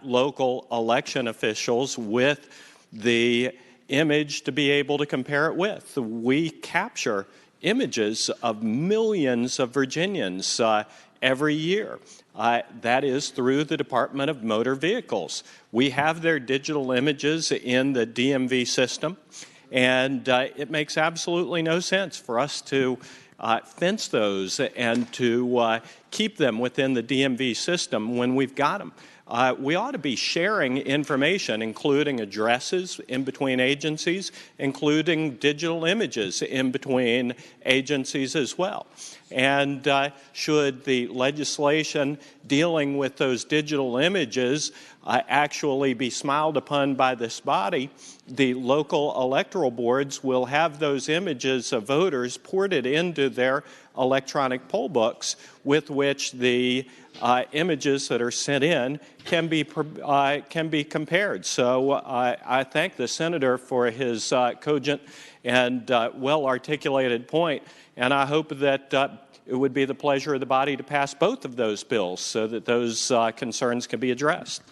local election officials with the image to be able to compare it with. We capture images of millions of Virginians every year. That is through the Department of Motor Vehicles. We have their digital images in the DMV system, and it makes absolutely no sense for us to fence those and to keep them within the DMV system when we've got them. We ought to be sharing information, including addresses in between agencies, including digital images in between agencies as well. And should the legislation dealing with those digital images actually be smiled upon by this body, the local electoral boards will have those images of voters ported into their electronic poll books with which the images that are sent in can be compared. So I thank the senator for his cogent and well-articulated point, and I hope that it would be the pleasure of the body to pass both of those bills so that those concerns can be addressed.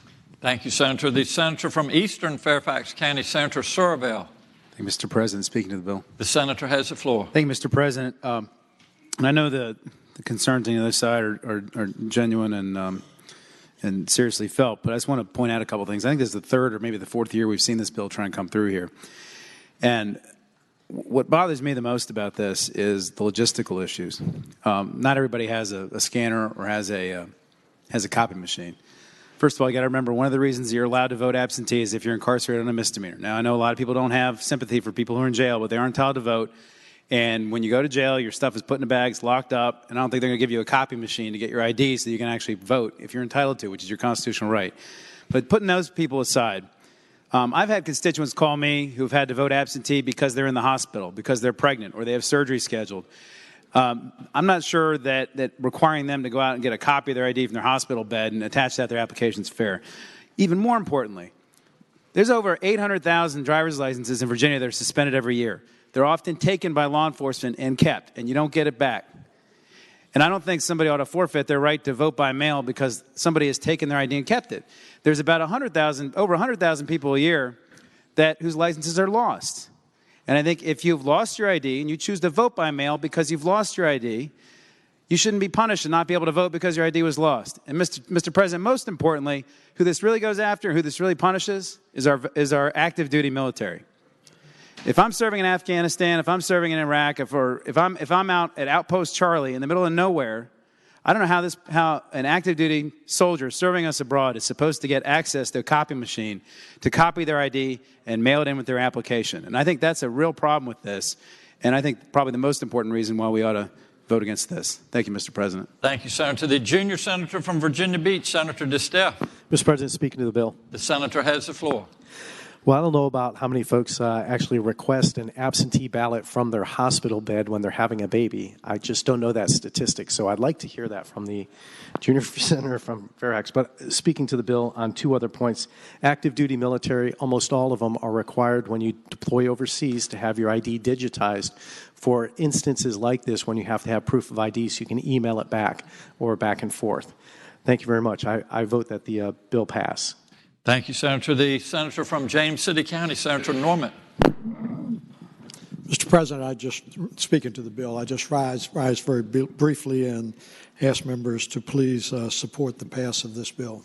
Thank you, Senator. The senator from Eastern Fairfax County, Senator Surville. Thank you, Mr. President. Speaking to the bill. The senator has the floor. Thank you, Mr. President. And I know the concerns on the other side are genuine and seriously felt, but I just want to point out a couple things. I think this is the third or maybe the fourth year we've seen this bill try and come through here. And what bothers me the most about this is the logistical issues. Not everybody has a scanner or has a copy machine. First of all, you got to remember one of the reasons you're allowed to vote absentee is if you're incarcerated on a misdemeanor. Now, I know a lot of people don't have sympathy for people who are in jail, but they are entitled to vote. And when you go to jail, your stuff is put in a bag, it's locked up, and I don't think they're going to give you a copy machine to get your ID so you can actually vote if you're entitled to, which is your constitutional right. But putting those people aside, I've had constituents call me who've had to vote absentee because they're in the hospital, because they're pregnant, or they have surgery scheduled. I'm not sure that requiring them to go out and get a copy of their ID from their hospital bed and attach that to their application is fair. Even more importantly, there's over 800,000 driver's licenses in Virginia that are suspended every year. They're often taken by law enforcement and kept, and you don't get it back. And I don't think somebody ought to forfeit their right to vote by mail because somebody has taken their ID and kept it. There's about over 100,000 people a year whose licenses are lost. And I think if you've lost your ID and you choose to vote by mail because you've lost your ID, you shouldn't be punished and not be able to vote because your ID was lost. And Mr. President, most importantly, who this really goes after, who this really punishes, is our active duty military. If I'm serving in Afghanistan, if I'm serving in Iraq, if I'm out at Outpost Charlie in the middle of nowhere, I don't know how an active duty soldier serving us abroad is supposed to get access to a copy machine to copy their ID and mail it in with their application. And I think that's a real problem with this. And I think probably the most important reason why we ought to vote against this. Thank you, Mr. President. Thank you, Senator. The junior senator from Virginia Beach, Senator DeSteff. Mr. President, speaking to the bill. The senator has the floor. Well, I don't know about how many folks actually request an absentee ballot from their hospital bed when they're having a baby. I just don't know that statistic, so I'd like to hear that from the junior senator from Fairfax. But speaking to the bill on two other points, active duty military, almost all of them are required when you deploy overseas to have your ID digitized for instances like this when you have to have proof of ID so you can email it back or back and forth. Thank you very much. I vote that the bill pass. Thank you, Senator. The senator from James City County, Senator Norman. Mr. President, speaking to the bill, I just rise very briefly and ask members to please support the pass of this bill.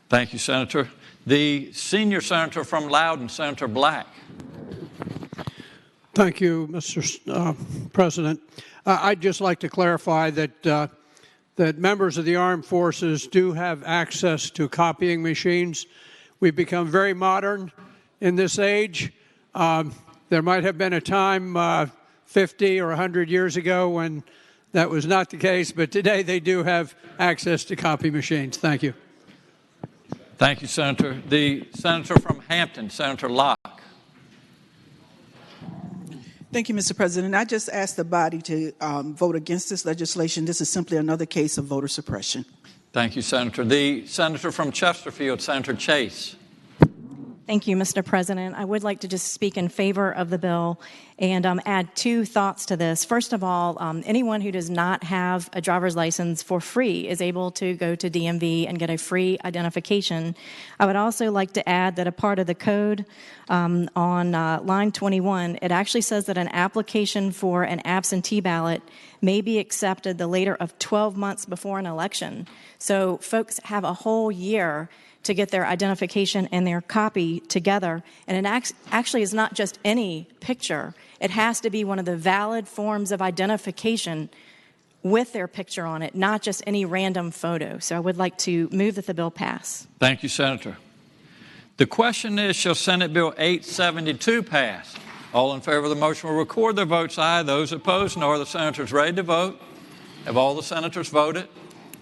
Thank you, Senator. The senior senator from Loudoun, Senator Black. Thank you, Mr. President. I'd just like to clarify that members of the armed forces do have access to copying machines. We've become very modern in this age. There might have been a time 50 or 100 years ago when that was not the case, but today they do have access to copy machines. Thank you. Thank you, Senator. The senator from Hampton, Senator Locke. Thank you, Mr. President. I just asked the body to vote against this legislation. This is simply another case of voter suppression. Thank you, Senator. The senator from Chesterfield, Senator Chase. Thank you, Mr. President. I would like to just speak in favor of the bill and add two thoughts to this. First of all, anyone who does not have a driver's license for free is able to go to DMV and get a free identification. I would also like to add that a part of the code on line 21, it actually says that an application for an absentee ballot may be accepted the later of 12 months before an election. So folks have a whole year to get their identification and their copy together. And it actually is not just any picture. It has to be one of the valid forms of identification with their picture on it, not just any random photo. So I would like to move that the bill pass. Thank you, Senator. The question is, shall Senate Bill 872 pass? All in favor of the motion will record their votes aye. Those opposed, no. Are the senators ready to vote? Have all the senators voted?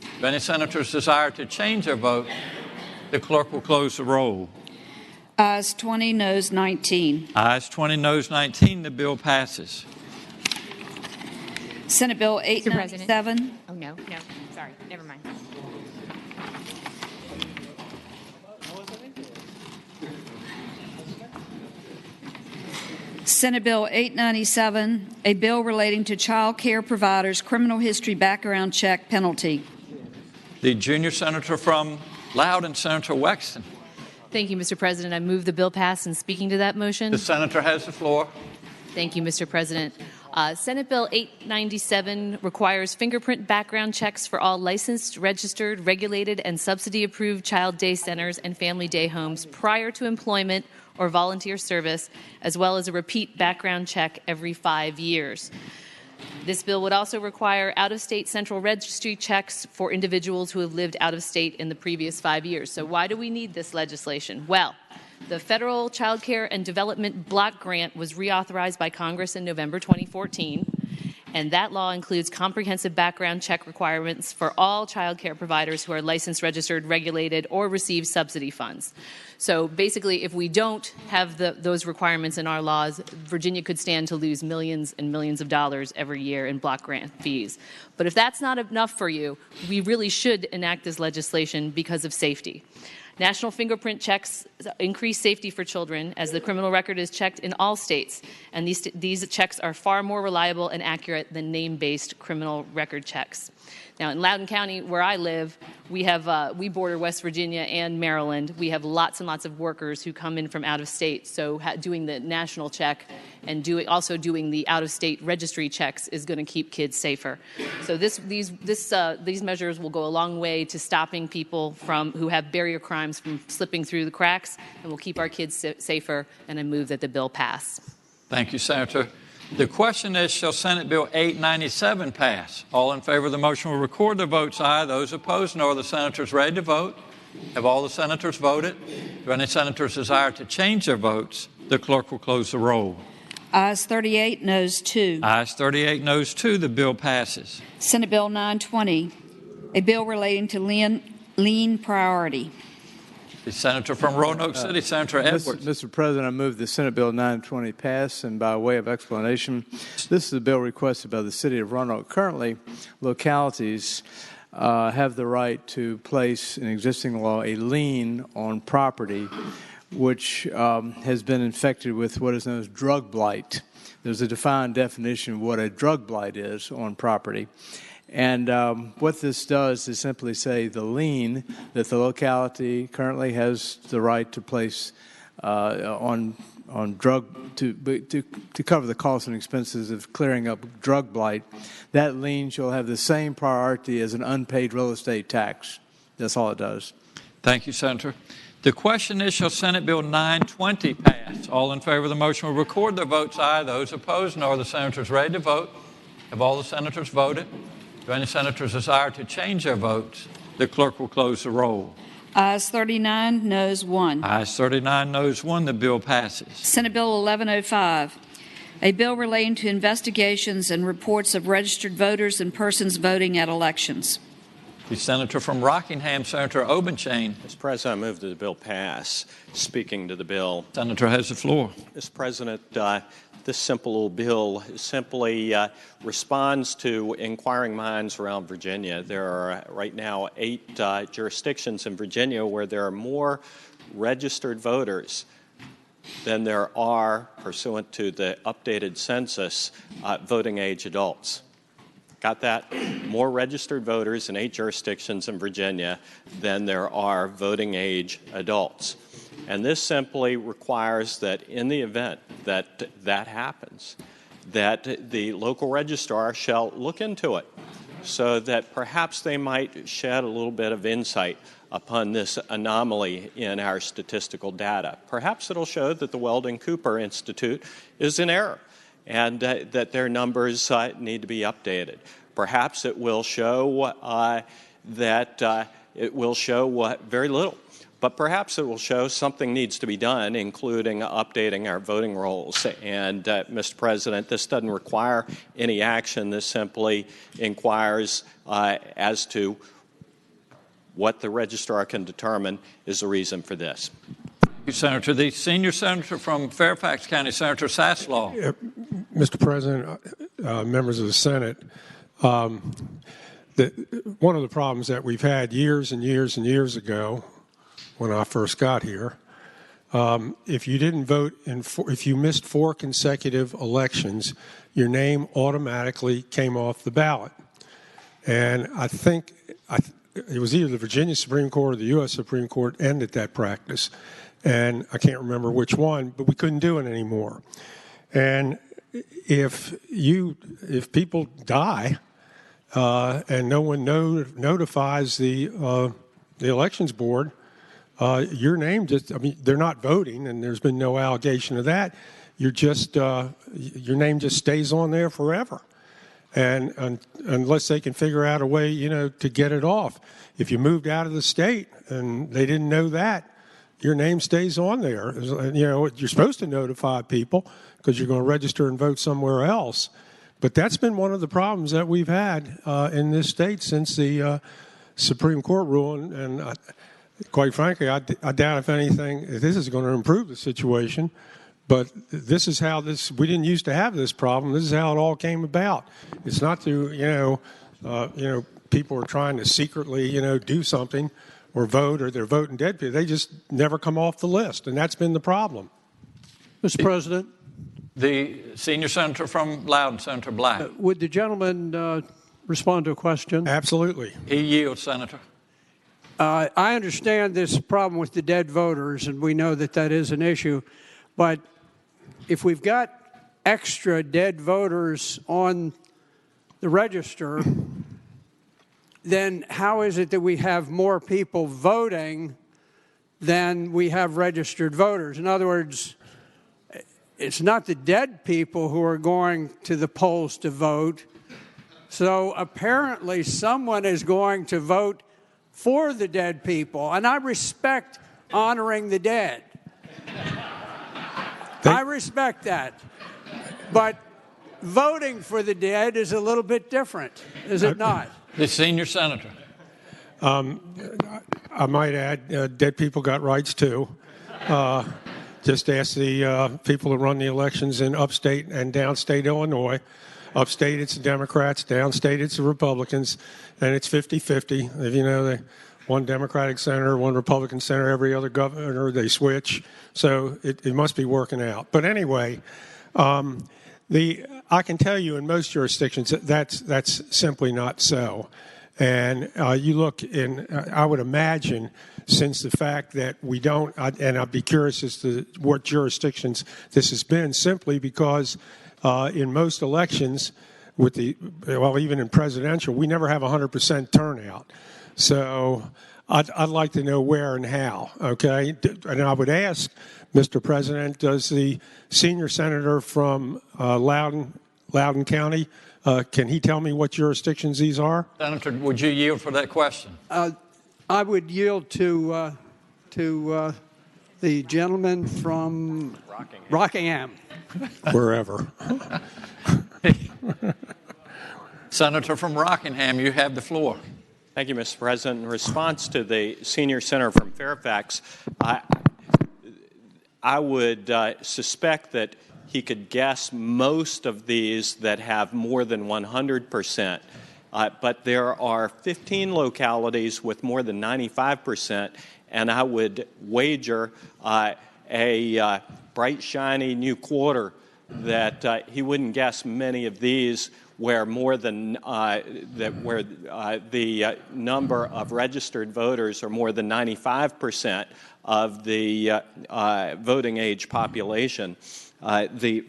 If any senators desire to change their vote, the clerk will close the roll. Ayes 20, noes 19. Ayes 20, noes 19. The bill passes. Senate Bill Mr. President. 897. Oh, no, sorry, never mind. Senate Bill 897, a bill relating to child care providers' criminal history background check penalty. The junior senator from Loudoun, Senator Wexton. Thank you, Mr. President. I move the bill pass, and speaking to that motion. The senator has the floor. Thank you, Mr. President. Senate Bill 897 requires fingerprint background checks for all licensed, registered, regulated, and subsidy-approved child day centers and family day homes prior to employment or volunteer service, as well as a repeat background check every 5 years. This bill would also require out-of-state central registry checks for individuals who have lived out of state in the previous 5 years. So why do we need this legislation? Well, the Federal Child Care and Development Block Grant was reauthorized by Congress in November 2014, and that law includes comprehensive background check requirements for all child care providers who are licensed, registered, regulated, or receive subsidy funds. So basically, if we don't have those requirements in our laws, Virginia could stand to lose millions and millions of dollars every year in block grant fees. But if that's not enough for you, we really should enact this legislation because of safety. National fingerprint checks increase safety for children as the criminal record is checked in all states, and these checks are far more reliable and accurate than name-based criminal record checks. Now, in Loudoun County, where I live, we border West Virginia and Maryland. We have lots and lots of workers who come in from out of state, so doing the national check and also doing the out-of-state registry checks is going to keep kids safer. So these measures will go a long way to stopping people who have barrier crimes from slipping through the cracks, and will keep our kids safer. And I move that the bill pass. Thank you, Senator. The question is, shall Senate Bill 897 pass? All in favor of the motion will record their votes aye. Those opposed, no. Are the senators ready to vote? Have all the senators voted? Do any senators desire to change their votes? The clerk will close the roll. Ayes 38, noes 2. Ayes 38, noes 2. The bill passes. Senate Bill 920, a bill relating to lien priority. The senator from Roanoke City, Senator Edwards. Mr. President, I move the Senate Bill 920 pass, and by way of explanation, this is a bill requested by the City of Roanoke. Currently, localities have the right to place, in existing law, a lien on property which has been infected with what is known as drug blight. There's a defined definition of what a drug blight is on property. And what this does is simply say the lien that the locality currently has the right to place on drug to cover the costs and expenses of clearing up drug blight, that lien shall have the same priority as an unpaid real estate tax. That's all it does. Thank you, Senator. The question is, shall Senate Bill 920 pass? All in favor of the motion will record their votes aye. Those opposed, no. Are the senators ready to vote? Have all the senators voted? Do any senators desire to change their votes? The clerk will close the roll. Ayes 39, noes 1. Ayes 39, noes 1. The bill passes. Senate Bill 1105, a bill relating to investigations and reports of registered voters and persons voting at elections. The senator from Rockingham, Senator Obenchain. Mr. President, I move that the bill pass. Speaking to the bill. Senator has the floor. Mr. President, this simple little bill simply responds to inquiring minds around Virginia. There are right now 8 jurisdictions in Virginia where there are more registered voters than there are, pursuant to the updated census, voting age adults. Got that? More registered voters in 8 jurisdictions in Virginia than there are voting age adults. And this simply requires that in the event that that happens, that the local registrar shall look into it so that perhaps they might shed a little bit of insight upon this anomaly in our statistical data. Perhaps it'll show that the Weldon Cooper Institute is in error and that their numbers need to be updated. Perhaps it will show very little. But perhaps it will show something needs to be done, including updating our voting rolls. And, Mr. President, this doesn't require any action. This simply inquires as to what the registrar can determine is the reason for this. Thank you, Senator. The senior senator from Fairfax County, Senator Saslaw. Mr. President, members of the Senate. One of the problems that we've had years and years and years ago, when I first got here, if you didn't vote if you missed 4 consecutive elections, your name automatically came off the ballot. And I think it was either the Virginia Supreme Court or the U.S. Supreme Court ended that practice. And I can't remember which one, but we couldn't do it anymore. And if people die and no one notifies the elections board, your name they're not voting, and there's been no allegation of that. Your name just stays on there forever. And unless they can figure out a way, to get it off. If you moved out of the state and they didn't know that, your name stays on there. You're supposed to notify people because you're going to register and vote somewhere else. But that's been one of the problems that we've had in this state since the Supreme Court ruling. And quite frankly, I doubt, if anything, this is going to improve the situation. But this is how we didn't used to have this problem. This is how it all came about. It's not through, people are trying to secretly, do something or vote, or they're voting dead people. They just never come off the list, and that's been the problem. Mr. President? The senior senator from Loudoun, Senator Black. Would the gentleman respond to a question? Absolutely. He yields, Senator. I understand this problem with the dead voters, and we know that is an issue. But if we've got extra dead voters on the register, then how is it that we have more people voting than we have registered voters? In other words, it's not the dead people who are going to the polls to vote. So apparently someone is going to vote for the dead people. And I respect honoring the dead. I respect that. But voting for the dead is a little bit different, is it not? The senior senator. I might add, dead people got rights too. Just ask the people who run the elections in upstate and downstate Illinois. Upstate, it's the Democrats. Downstate, it's the Republicans. And it's 50-50. If you know, one Democratic senator, one Republican senator, every other governor, they switch. So it must be working out. But anyway, I can tell you in most jurisdictions that's simply not so. And you look in, I would imagine, since the fact that we don't, and I'd be curious as to what jurisdictions this has been, simply because in most elections, even in presidential, we never have 100% turnout. So I'd like to know where and how, okay? And I would ask, Mr. President, does the senior senator from Loudoun County, can he tell me what jurisdictions these are? Senator, would you yield for that question? I would yield to the gentleman from Rockingham. Wherever. Senator from Rockingham, you have the floor. Thank you, Mr. President. In response to the senior senator from Fairfax, I would suspect that he could guess most of these that have more than 100%. But there are 15 localities with more than 95%, and I would wager a bright, shiny new quarter that he wouldn't guess many of these where more than the number of registered voters are more than 95% of the voting age population.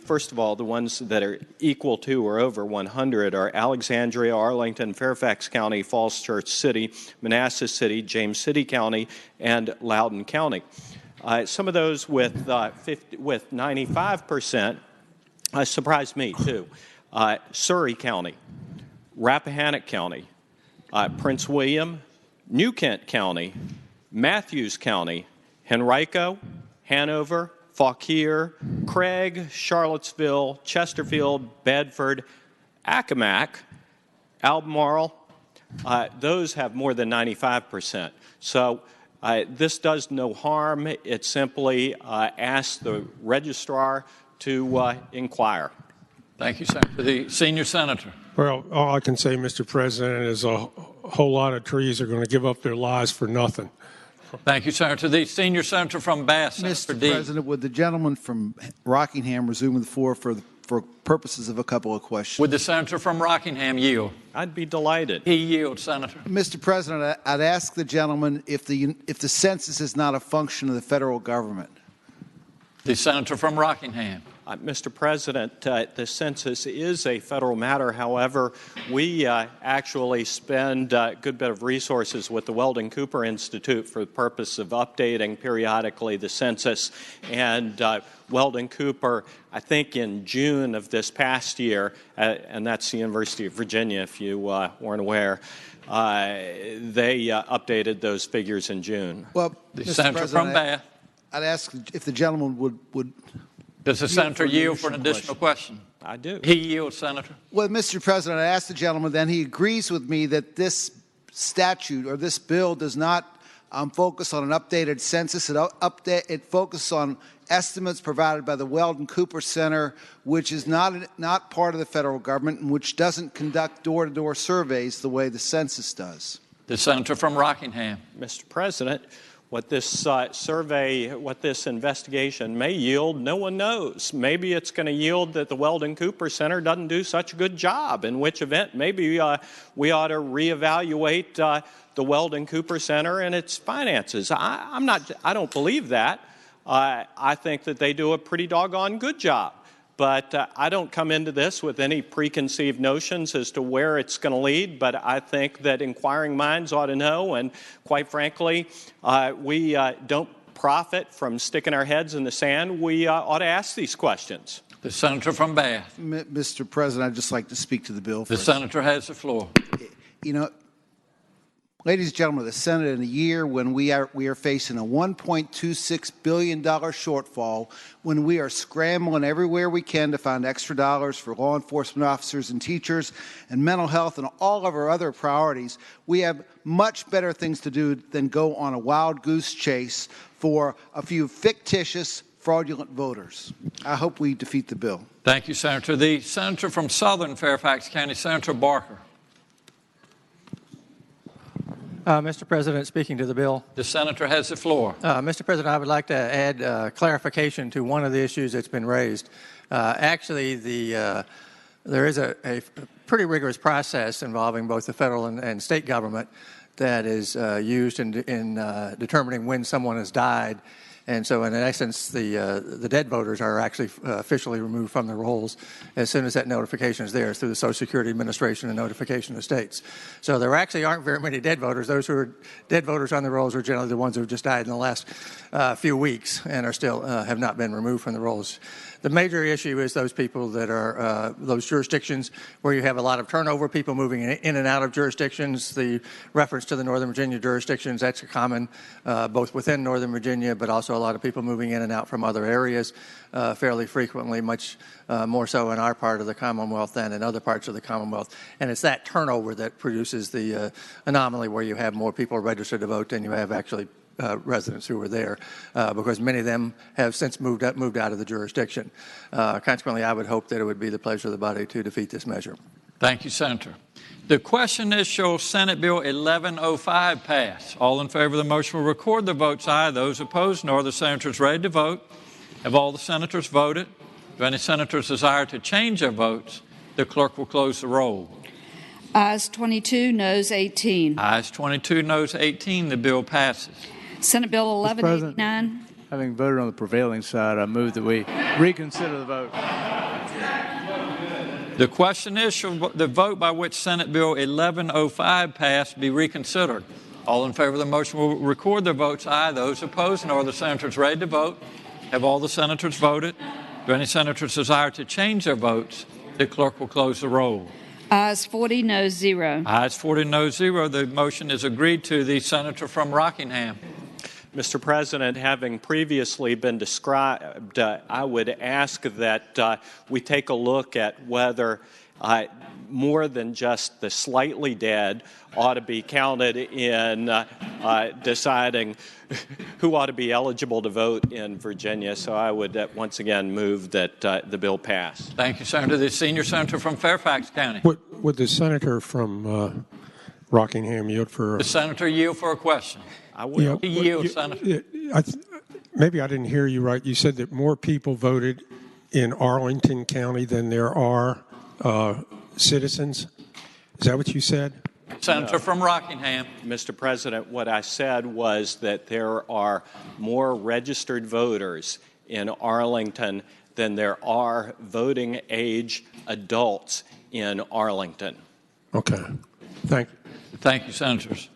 First of all, the ones that are equal to or over 100 are Alexandria, Arlington, Fairfax County, Falls Church City, Manassas City, James City County, and Loudoun County. Some of those with 95% surprised me too. Surrey County, Rappahannock County, Prince William, New Kent County, Matthews County, Henrico, Hanover, Fauquier, Craig, Charlottesville, Chesterfield, Bedford, Accomack, Albemarle. Those have more than 95%. So this does no harm. It simply asks the registrar to inquire. Thank you, Senator. The senior senator. Well, all I can say, Mr. President, is a whole lot of trees are going to give up their lives for nothing. Thank you, Senator. The senior senator from Bass, Mr. D. President, would the gentleman from Rockingham resume the floor for purposes of a couple of questions? Would the senator from Rockingham yield? I'd be delighted. He yields, Senator. Mr. President, I'd ask the gentleman if the census is not a function of the federal government. The senator from Rockingham. Mr. President, the census is a federal matter. However, we actually spend a good bit of resources with the Weldon Cooper Institute for the purpose of updating periodically the census. And Weldon Cooper, I think in June of this past year, and that's the University of Virginia, if you weren't aware, they updated those figures in June. Well, the Mr. senator President, from Bath. I'd ask if the gentleman would Does the senator yield for an additional question? I do. He yields, Senator. Well, Mr. President, I asked the gentleman, then he agrees with me that this statute or this bill does not focus on an updated census. It focuses on estimates provided by the Weldon Cooper Center, which is not part of the federal government and which doesn't conduct door-to-door surveys the way the census does. The senator from Rockingham. Mr. President, what this survey, what this investigation may yield, no one knows. Maybe it's going to yield that the Weldon Cooper Center doesn't do such a good job, in which event maybe we ought to reevaluate the Weldon Cooper Center and its finances. I don't believe that. I think that they do a pretty doggone good job. But I don't come into this with any preconceived notions as to where it's going to lead. But I think that inquiring minds ought to know. And quite frankly, we don't profit from sticking our heads in the sand. We ought to ask these questions. The senator from Bath. Mr. President, I'd just like to speak to the bill first. The senator has the floor. You know, ladies and gentlemen of the Senate, in a year when we are facing a $1.26 billion shortfall, when we are scrambling everywhere we can to find extra dollars for law enforcement officers and teachers and mental health and all of our other priorities, we have much better things to do than go on a wild goose chase for a few fictitious, fraudulent voters. I hope we defeat the bill. Thank you, Senator. The senator from Southern Fairfax County, Senator Barker. Mr. President, speaking to the bill. The senator has the floor. Mr. President, I would like to add clarification to one of the issues that's been raised. Actually, there is a pretty rigorous process involving both the federal and state government that is used in determining when someone has died. And so, in essence, the dead voters are actually officially removed from the rolls as soon as that notification is there through the Social Security Administration and notification of states. So there actually aren't very many dead voters. Those who are dead voters on the rolls are generally the ones who have just died in the last few weeks and are still have not been removed from the rolls. The major issue is those people that are those jurisdictions where you have a lot of turnover, people moving in and out of jurisdictions. The reference to the Northern Virginia jurisdictions, that's common both within Northern Virginia, but also a lot of people moving in and out from other areas fairly frequently, much more so in our part of the Commonwealth than in other parts of the Commonwealth. And it's that turnover that produces the anomaly where you have more people registered to vote than you have actually residents who were there, because many of them have since moved out of the jurisdiction. Consequently, I would hope that it would be the pleasure of the body to defeat this measure. Thank you, Senator. The question is, shall Senate Bill 1105 pass? All in favor of the motion will record their votes aye. Those opposed, nor. The senators ready to vote. Have all the senators voted? Do any senators desire to change their votes? The clerk will close the roll. Ayes 22, noes 18. Ayes 22, noes 18. The bill passes. Senate Bill 1189. Having voted on the prevailing side, I move that we reconsider the vote. The question is, shall the vote by which Senate Bill 1105 passed be reconsidered? All in favor of the motion will record their votes aye. Those opposed, nor. The senators ready to vote. Have all the senators voted? Do any senators desire to change their votes? The clerk will close the roll. Ayes 40, noes 0. Ayes 40, noes 0. The motion is agreed to. The senator from Rockingham. Mr. President, having previously been described, I would ask that we take a look at whether more than just the slightly dead ought to be counted in deciding who ought to be eligible to vote in Virginia. So I would once again move that the bill pass. Thank you, Senator. The senior senator from Fairfax County. Would the senator from Rockingham yield for? The senator yield for a question. I will. Yield, Senator. Maybe I didn't hear you right. You said that more people voted in Arlington County than there are citizens. Is that what you said? Senator from Rockingham. Mr. President, what I said was that there are more registered voters in Arlington than there are voting age adults in Arlington. Okay. Thank you. Thank you, Senators.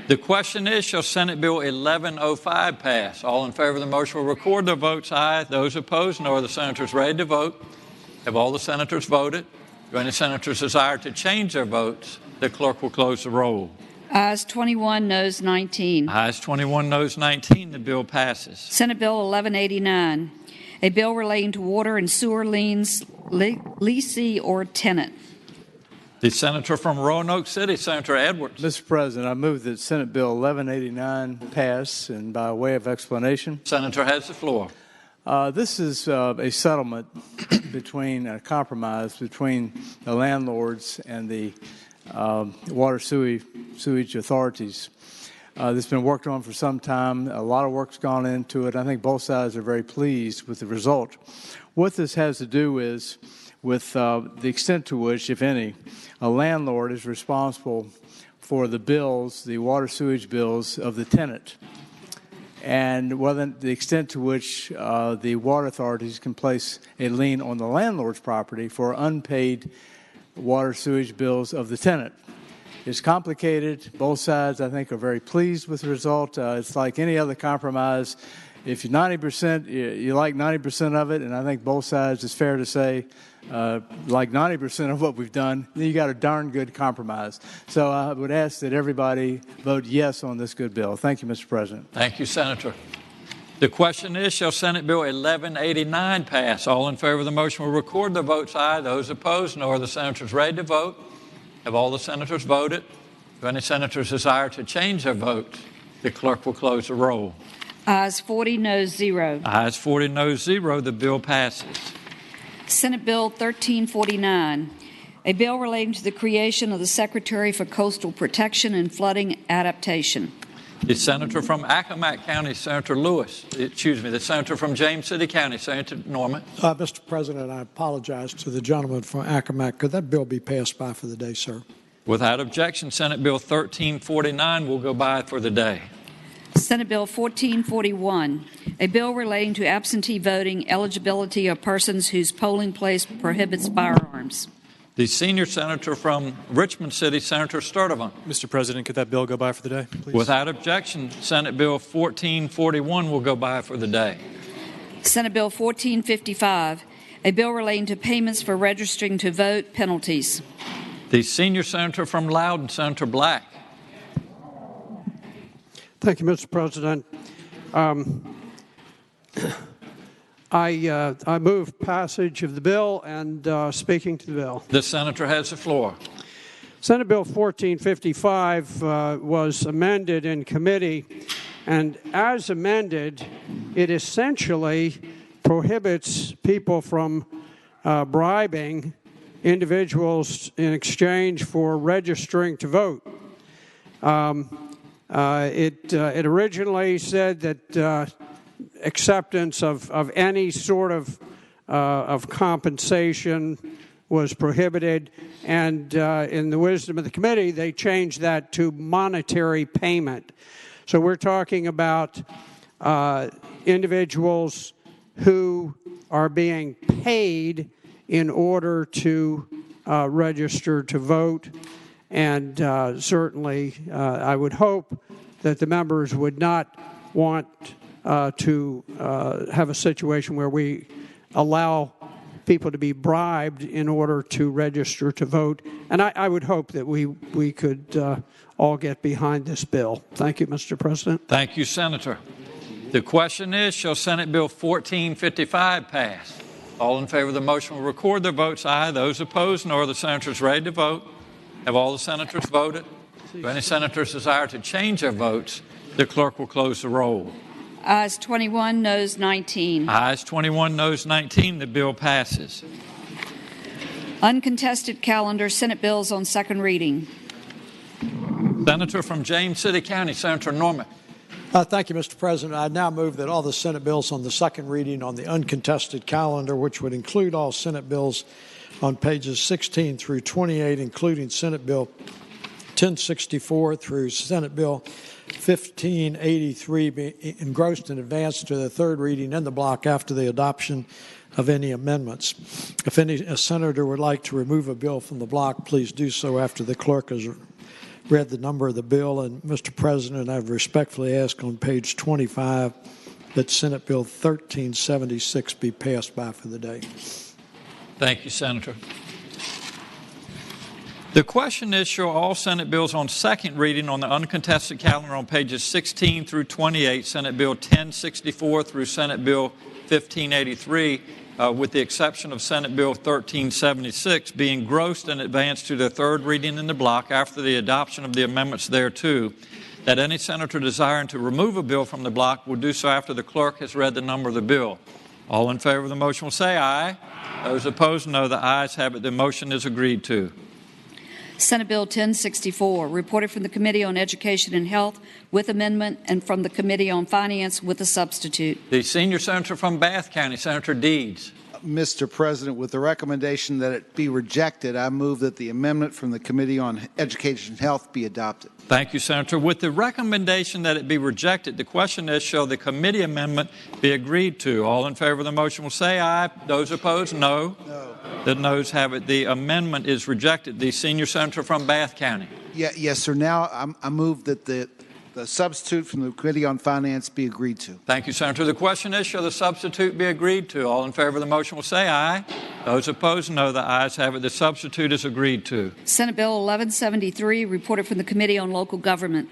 The question is, shall Senate Bill 1105 pass? All in favor of the motion will record their votes aye. Those opposed, no. Are the senators ready to vote? Have all the senators voted? Do any senators desire to change their votes? The clerk will close the roll. Ayes 21, noes 19. Ayes 21, noes 19. The bill passes. Senate Bill 1189, a bill relating to water and sewer liens, leasee or tenant. The senator from Roanoke City, Senator Edwards. Mr. President, I move that Senate Bill 1189 pass, and by way of explanation. Senator has the floor. This is a settlement between a compromise between the landlords and the water sewage authorities. This has been worked on for some time. A lot of work's gone into it. I think both sides are very pleased with the result. What this has to do is with the extent to which, if any, a landlord is responsible for the bills, the water sewage bills of the tenant, and whether the extent to which the water authorities can place a lien on the landlord's property for unpaid water sewage bills of the tenant. It's complicated. Both sides, I think, are very pleased with the result. It's like any other compromise. If you're 90%, you like 90% of it, and I think both sides, it's fair to say, like 90% of what we've done, you got a darn good compromise. So I would ask that everybody vote yes on this good bill. Thank you, Mr. President. Thank you, Senator. The question is, shall Senate Bill 1189 pass? All in favor of the motion will record their votes aye. Those opposed, no. Are the senators ready to vote? Have all the senators voted? Do any senators desire to change their vote? The clerk will close the roll. Ayes 40, noes 0. Ayes 40, noes 0. The bill passes. Senate Bill 1349, a bill relating to the creation of the Secretary for Coastal Protection and Flooding Adaptation. The senator from Accomack County, Senator Lewis. The senator from James City County, Senator Norman. Mr. President, I apologize to the gentleman from Accomack. Could that bill be passed by for the day, sir? Without objection, Senate Bill 1349 will go by for the day. Senate Bill 1441, a bill relating to absentee voting eligibility of persons whose polling place prohibits firearms. The senior senator from Richmond City, Senator Sturdivant. Mr. President, could that bill go by for the day, please? Without objection, Senate Bill 1441 will go by for the day. Senate Bill 1455, a bill relating to payments for registering to vote penalties. The senior senator from Loudoun, Senator Black. Thank you, Mr. President. I move passage of the bill and speaking to the bill. The senator has the floor. Senate Bill 1455 was amended in committee, and as amended, it essentially prohibits people from bribing individuals in exchange for registering to vote. It originally said that acceptance of any sort of compensation was prohibited, and in the wisdom of the committee, they changed that to monetary payment. So we're talking about individuals who are being paid in order to register to vote. And certainly, I would hope that the members would not want to have a situation where we allow people to be bribed in order to register to vote. And I would hope that we could all get behind this bill. Thank you, Mr. President. Thank you, Senator. The question is, shall Senate Bill 1455 pass? All in favor of the motion will record their votes aye. Those opposed, no. Are the senators ready to vote? Have all the senators voted? Do any senators desire to change their votes? The clerk will close the roll. Ayes 21, noes 19. Ayes 21, noes 19. The bill passes. Uncontested calendar, Senate bills on second reading. Senator from James City County, Senator Norman. Thank you, Mr. President. I now move that all the Senate bills on the second reading on the uncontested calendar, which would include all Senate bills on pages 16 through 28, including Senate Bill 1064 through Senate Bill 1583, be engrossed and advanced to the third reading in the block after the adoption of any amendments. If a senator would like to remove a bill from the block, please do so after the clerk has read the number of the bill. And, Mr. President, I respectfully ask on page 25 that Senate Bill 1376 be passed by for the day. Thank you, Senator. The question is, show all Senate bills on second reading on the uncontested calendar on pages 16 through 28, Senate Bill 1064 through Senate Bill 1583, with the exception of Senate Bill 1376, being engrossed and advanced to the third reading in the block after the adoption of the amendments thereto, that any senator desiring to remove a bill from the block will do so after the clerk has read the number of the bill. All in favor of the motion will say aye. Those opposed, no. The ayes have it. The motion is agreed to. Senate Bill 1064, reported from the Committee on Education and Health with amendment and from the Committee on Finance with a substitute. The senior senator from Bath County, Senator Deeds. Mr. President, with the recommendation that it be rejected, I move that the amendment from the Committee on Education and Health be adopted. Thank you, Senator. With the recommendation that it be rejected, the question is, shall the committee amendment be agreed to? All in favor of the motion will say aye. Those opposed, no. No. The noes have it. The amendment is rejected. The senior senator from Bath County. Yes, sir. Now I move that the substitute from the Committee on Finance be agreed to. Thank you, Senator. The question is, shall the substitute be agreed to? All in favor of the motion will say aye. Those opposed, no. The ayes have it. The substitute is agreed to. Senate Bill 1173, reported from the Committee on Local Government.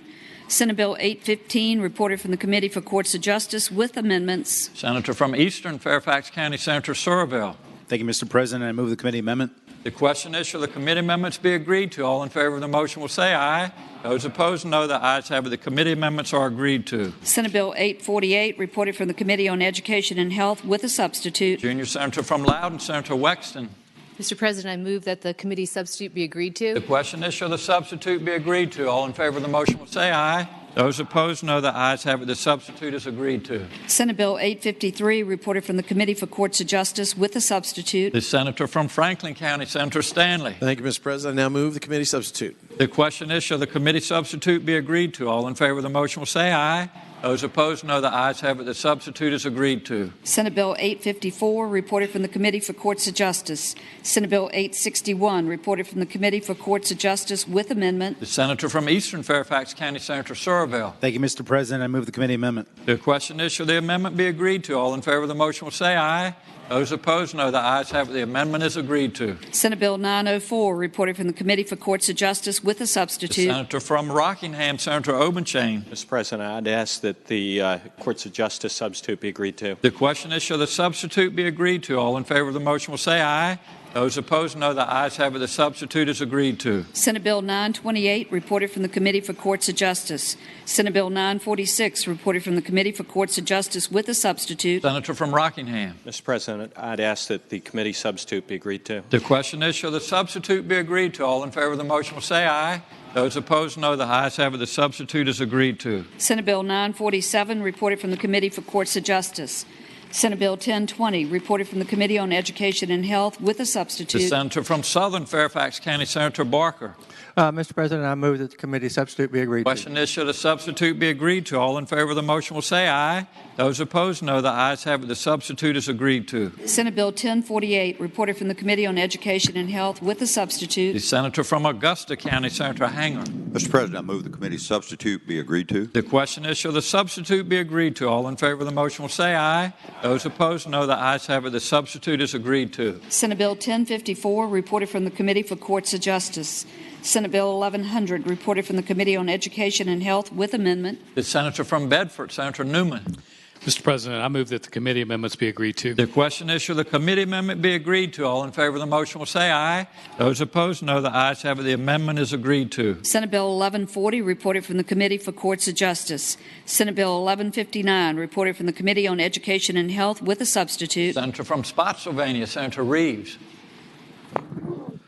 Senate Bill 815, reported from the Committee for Courts of Justice with amendments. Senator from Eastern Fairfax County, Senator Surville. Thank you, Mr. President. I move the committee amendment. The question is, shall the committee amendments be agreed to? All in favor of the motion will say aye. Those opposed, no. The ayes have it. The committee amendments are agreed to. Senate Bill 848, reported from the Committee on Education and Health with a substitute. Junior Senator from Loudoun, Senator Wexton. Mr. President, I move that the committee substitute be agreed to. The question is, shall the substitute be agreed to? All in favor of the motion will say aye. Those opposed, no. The ayes have it. The substitute is agreed to. Senate Bill 853, reported from the Committee for Courts of Justice with a substitute. The senator from Franklin County, Senator Stanley. Thank you, Mr. President. I now move the committee substitute. The question is, shall the committee substitute be agreed to? All in favor of the motion will say aye. Those opposed, no. The ayes have it. The substitute is agreed to. Senate Bill 854, reported from the Committee for Courts of Justice. Senate Bill 861, reported from the Committee for Courts of Justice with amendment. The senator from Eastern Fairfax County, Senator Surville. Thank you, Mr. President. I move the committee amendment. The question is, shall the amendment be agreed to? All in favor of the motion will say aye. Those opposed, no. The ayes have it. The amendment is agreed to. Senate Bill 904, reported from the Committee for Courts of Justice with a substitute. The senator from Rockingham, Senator Obenchain. Mr. President, I'd ask that the Courts of Justice substitute be agreed to. The question is, shall the substitute be agreed to? All in favor of the motion will say aye. Those opposed, no. The ayes have it. The substitute is agreed to. Senate Bill 928, reported from the Committee for Courts of Justice. Senate Bill 946, reported from the Committee for Courts of Justice with a substitute. Senator from Rockingham. Mr. President, I'd ask that the committee substitute be agreed to. The question is, shall the substitute be agreed to? All in favor of the motion will say aye. Those opposed, no. The ayes have it. The substitute is agreed to. Senate Bill 947, reported from the Committee for Courts of Justice. Senate Bill 1020, reported from the Committee on Education and Health with a substitute. The senator from Southern Fairfax County, Senator Barker. Mr. President, I move that the committee substitute be agreed to. Question is, should a substitute be agreed to? All in favor of the motion will say aye. Those opposed, no. The ayes have it. The substitute is agreed to. Senate Bill 1048, reported from the Committee on Education and Health with a substitute. The senator from Augusta County, Senator Hanger. Mr. President, I move the committee substitute be agreed to. The question is, shall the substitute be agreed to? All in favor of the motion will say aye. Those opposed, no. The ayes have it. The substitute is agreed to. Senate Bill 1054, reported from the Committee for Courts of Justice. Senate Bill 1100, reported from the Committee on Education and Health with amendment. The senator from Bedford, Senator Newman. Mr. President, I move that the committee amendments be agreed to. The question is, shall the committee amendment be agreed to? All in favor of the motion will say aye. Those opposed, no. The ayes have it. The amendment is agreed to. Senate Bill 1140, reported from the Committee for Courts of Justice. Senate Bill 1159, reported from the Committee on Education and Health with a substitute. Senator from Spotsylvania, Senator Reeves.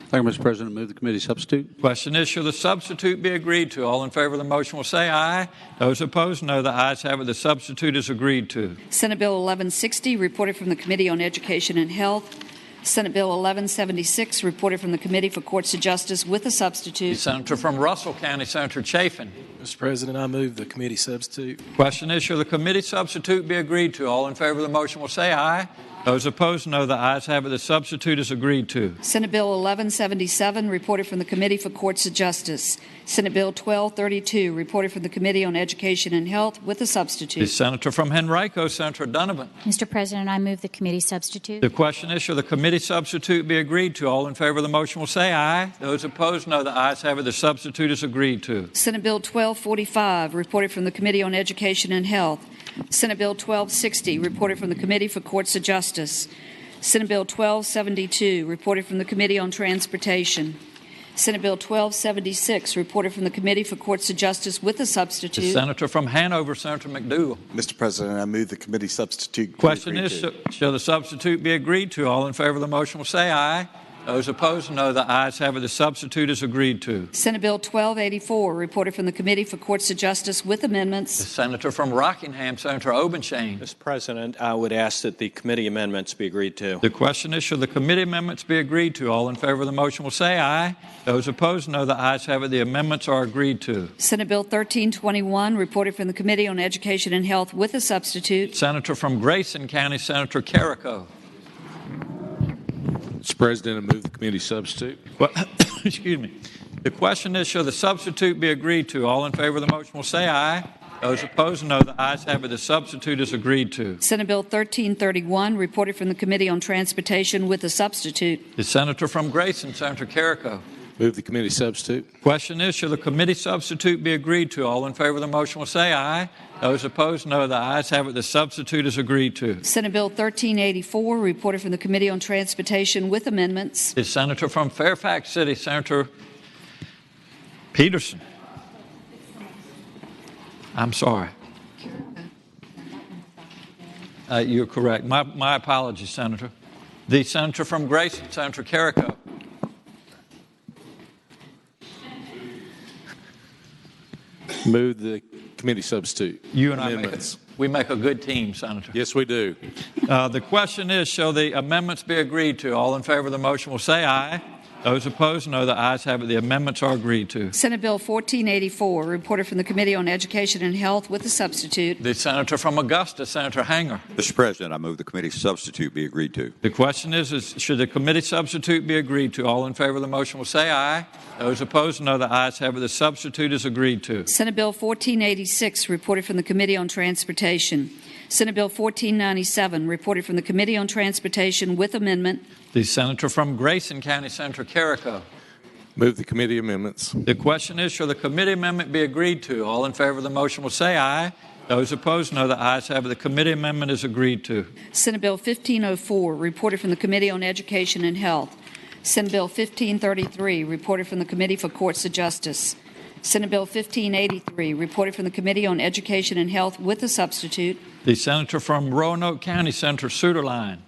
Thank you, Mr. President. Move the committee substitute. Question is, shall the substitute be agreed to? All in favor of the motion will say aye. Those opposed, no. The ayes have it. The substitute is agreed to. Senate Bill 1160, reported from the Committee on Education and Health. Senate Bill 1176, reported from the Committee for Courts of Justice with a substitute. The Senator from Russell County, Senator Chafin. Mr. President, I move the committee substitute. Question is, shall the committee substitute be agreed to? All in favor of the motion will say aye. Those opposed, no. The ayes have it. The substitute is agreed to. Senate Bill 1177, reported from the Committee for Courts of Justice. Senate Bill 1232, reported from the Committee on Education and Health with a substitute. The Senator from Henrico, Senator Donovan. Mr. President, I move the committee substitute. The question is, shall the committee substitute be agreed to? All in favor of the motion will say aye. Those opposed, no. The ayes have it. The substitute is agreed to. Senate Bill 1245, reported from the Committee on Education and Health. Senate Bill 1260, reported from the Committee for Courts of Justice. Senate Bill 1272, reported from the Committee on Transportation. Senate Bill 1276, reported from the Committee for Courts of Justice with a substitute. The Senator from Hanover, Senator McDougal. Mr. President, I move the committee substitute. Question is, shall the substitute be agreed to? All in favor of the motion will say aye. Those opposed, no. The ayes have it. The substitute is agreed to. Senate Bill 1284, reported from the Committee for Courts of Justice with amendments. The Senator from Rockingham, Senator Obenshain. Mr. President, I would ask that the committee amendments be agreed to. The question is, shall the committee amendments be agreed to? All in favor of the motion will say aye. Those opposed, no. The ayes have it. The amendments are agreed to. Senate Bill 1321, reported from the Committee on Education and Health with a substitute. Senator from Grayson County, Senator Carrico. Mr. President, I move the committee substitute. Well, excuse me. The question is, shall the substitute be agreed to? All in favor of the motion will say aye. Those opposed, no. The ayes have it. The substitute is agreed to. Senate Bill 1331, reported from the Committee on Transportation with a substitute. The Senator from Grayson, Senator Carrico. Move the committee substitute. Question is, shall the committee substitute be agreed to? All in favor of the motion will say aye. Those opposed, no. The ayes have it. The substitute is agreed to. Senate Bill 1384, reported from the Committee on Transportation with amendments. The Senator from Fairfax City, Senator Peterson. I'm sorry. You're correct. My apologies, Senator. The Senator from Grayson, Senator Carrico. Move the committee substitute. You and I make a good team, Senator. Yes, we do. The question is, shall the amendments be agreed to? All in favor of the motion will say aye. Those opposed, no. The ayes have it. The amendments are agreed to. Senate Bill 1484, reported from the Committee on Education and Health with a substitute. The Senator from Augusta, Senator Hanger. Mr. President, I move the committee substitute be agreed to. The question is should the committee substitute be agreed to? All in favor of the motion will say aye. Those opposed, no. The ayes have it. The substitute is agreed to. Senate Bill 1486, reported from the Committee on Transportation. Senate Bill 1497, reported from the Committee on Transportation with amendment. The Senator from Grayson County, Senator Carrico. Move the committee amendments. The question is, shall the committee amendment be agreed to? All in favor of the motion will say aye. Those opposed, no. The ayes have it. The committee amendment is agreed to. Senate Bill 1504, reported from the Committee on Education and Health. Senate Bill 1533, reported from the Committee for Courts of Justice. Senate Bill 1583, reported from the Committee on Education and Health with a substitute. The Senator from Roanoke County, Senator Suderline.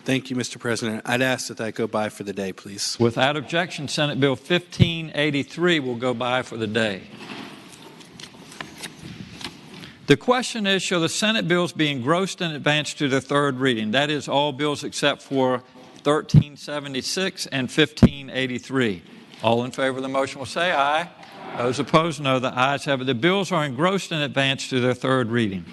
Thank you, Mr. President. I'd ask that go by for the day, please. Without objection, Senate Bill 1583 will go by for the day. The question is, shall the Senate bills be engrossed and advanced to their third reading? That is, all bills except for 1376 and 1583. All in favor of the motion will say aye. Those opposed, no. The ayes have it. The bills are engrossed and advanced to their third reading.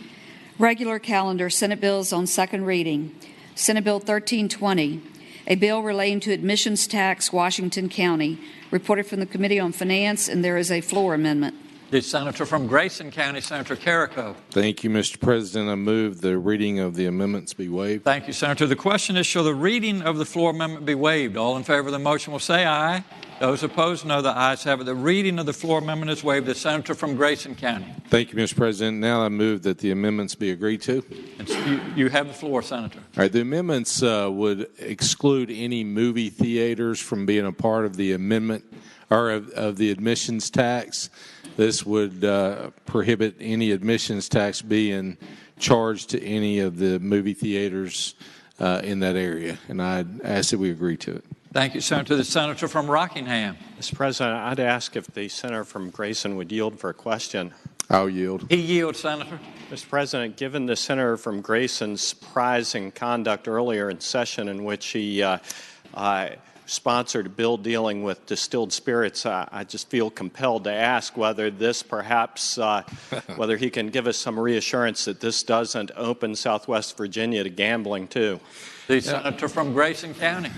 Regular calendar, Senate bills on second reading. Senate Bill 1320, a bill relating to admissions tax, Washington County, reported from the Committee on Finance, and there is a floor amendment. The senator from Grayson County, Senator Carrico. Thank you, Mr. President. I move the reading of the amendments be waived. Thank you, Senator. The question is, shall the reading of the floor amendment be waived? All in favor of the motion will say aye. Those opposed, no. The ayes have it. The reading of the floor amendment is waived. The senator from Grayson County. Thank you, Mr. President. Now I move that the amendments be agreed to. And so you have the floor, Senator. All right. The amendments would exclude any movie theaters from being a part of the amendment or of the admissions tax. This would prohibit any admissions tax being charged to any of the movie theaters in that area. And I ask that we agree to it. Thank you, Senator. The senator from Rockingham. Mr. President, I'd ask if the senator from Grayson would yield for a question. I'll yield. He yields, Senator. Mr. President, given the senator from Grayson's surprising conduct earlier in session in which he sponsored a bill dealing with distilled spirits, I just feel compelled to ask whether this perhaps, whether he can give us some reassurance that this doesn't open Southwest Virginia to gambling too. The senator from Grayson County.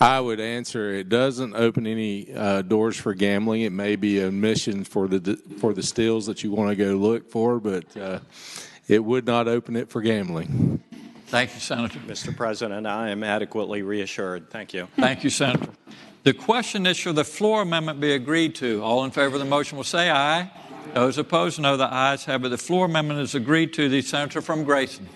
I would answer it doesn't open any doors for gambling. It may be admission for the stills that you want to go look for, but it would not open it for gambling. Thank you, Senator. Mr. President, I am adequately reassured. Thank you. Thank you, Senator. The question is, shall the floor amendment be agreed to? All in favor of the motion will say aye. Those opposed, no. The ayes have it. The floor amendment is agreed to. The senator from Grayson.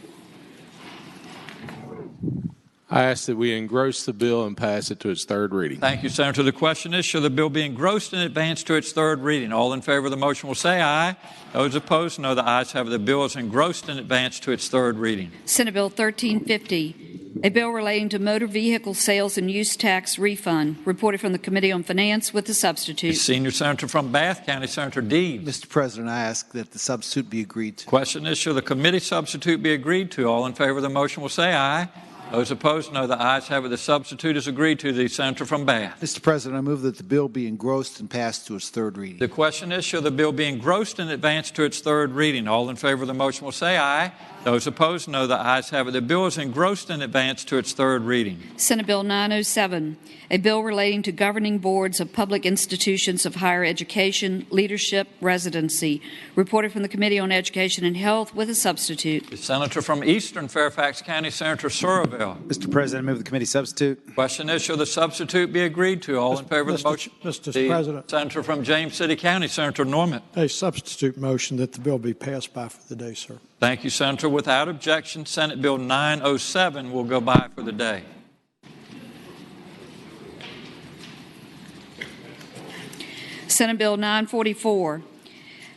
I ask that we engross the bill and pass it to its third reading. Thank you, Senator. The question is, shall the bill be engrossed and advanced to its third reading? All in favor of the motion will say aye. Those opposed, no. The ayes have it. The bill is engrossed and advanced to its third reading. Senate Bill 1350, a bill relating to motor vehicle sales and use tax refund, reported from the Committee on Finance with the substitute. The senior senator from Bath County, Senator Deeb. Mr. President, I ask that the substitute be agreed to. Question is, shall the committee substitute be agreed to? All in favor of the motion will say aye. Those opposed, no. The ayes have it. The substitute is agreed to. The senator from Bath. Mr. President, I move that the bill be engrossed and passed to its third reading. The question is, shall the bill be engrossed and advanced to its third reading? All in favor of the motion will say aye. Those opposed, no. The ayes have it. The bill is engrossed and advanced to its third reading. Senate Bill 907, a bill relating to governing boards of public institutions of higher education, leadership, residency, reported from the Committee on Education and Health with a substitute. The senator from Eastern Fairfax County, Senator Soroville. Mr. President, I move the committee substitute. Question is, shall the substitute be agreed to? All in favor of the motion? Mr. The President. senator from James City County, Senator Norman. A substitute motion that the bill be passed by for the day, sir. Thank you, Senator. Without objection, Senate Bill 907 will go by for the day. Senate Bill 944,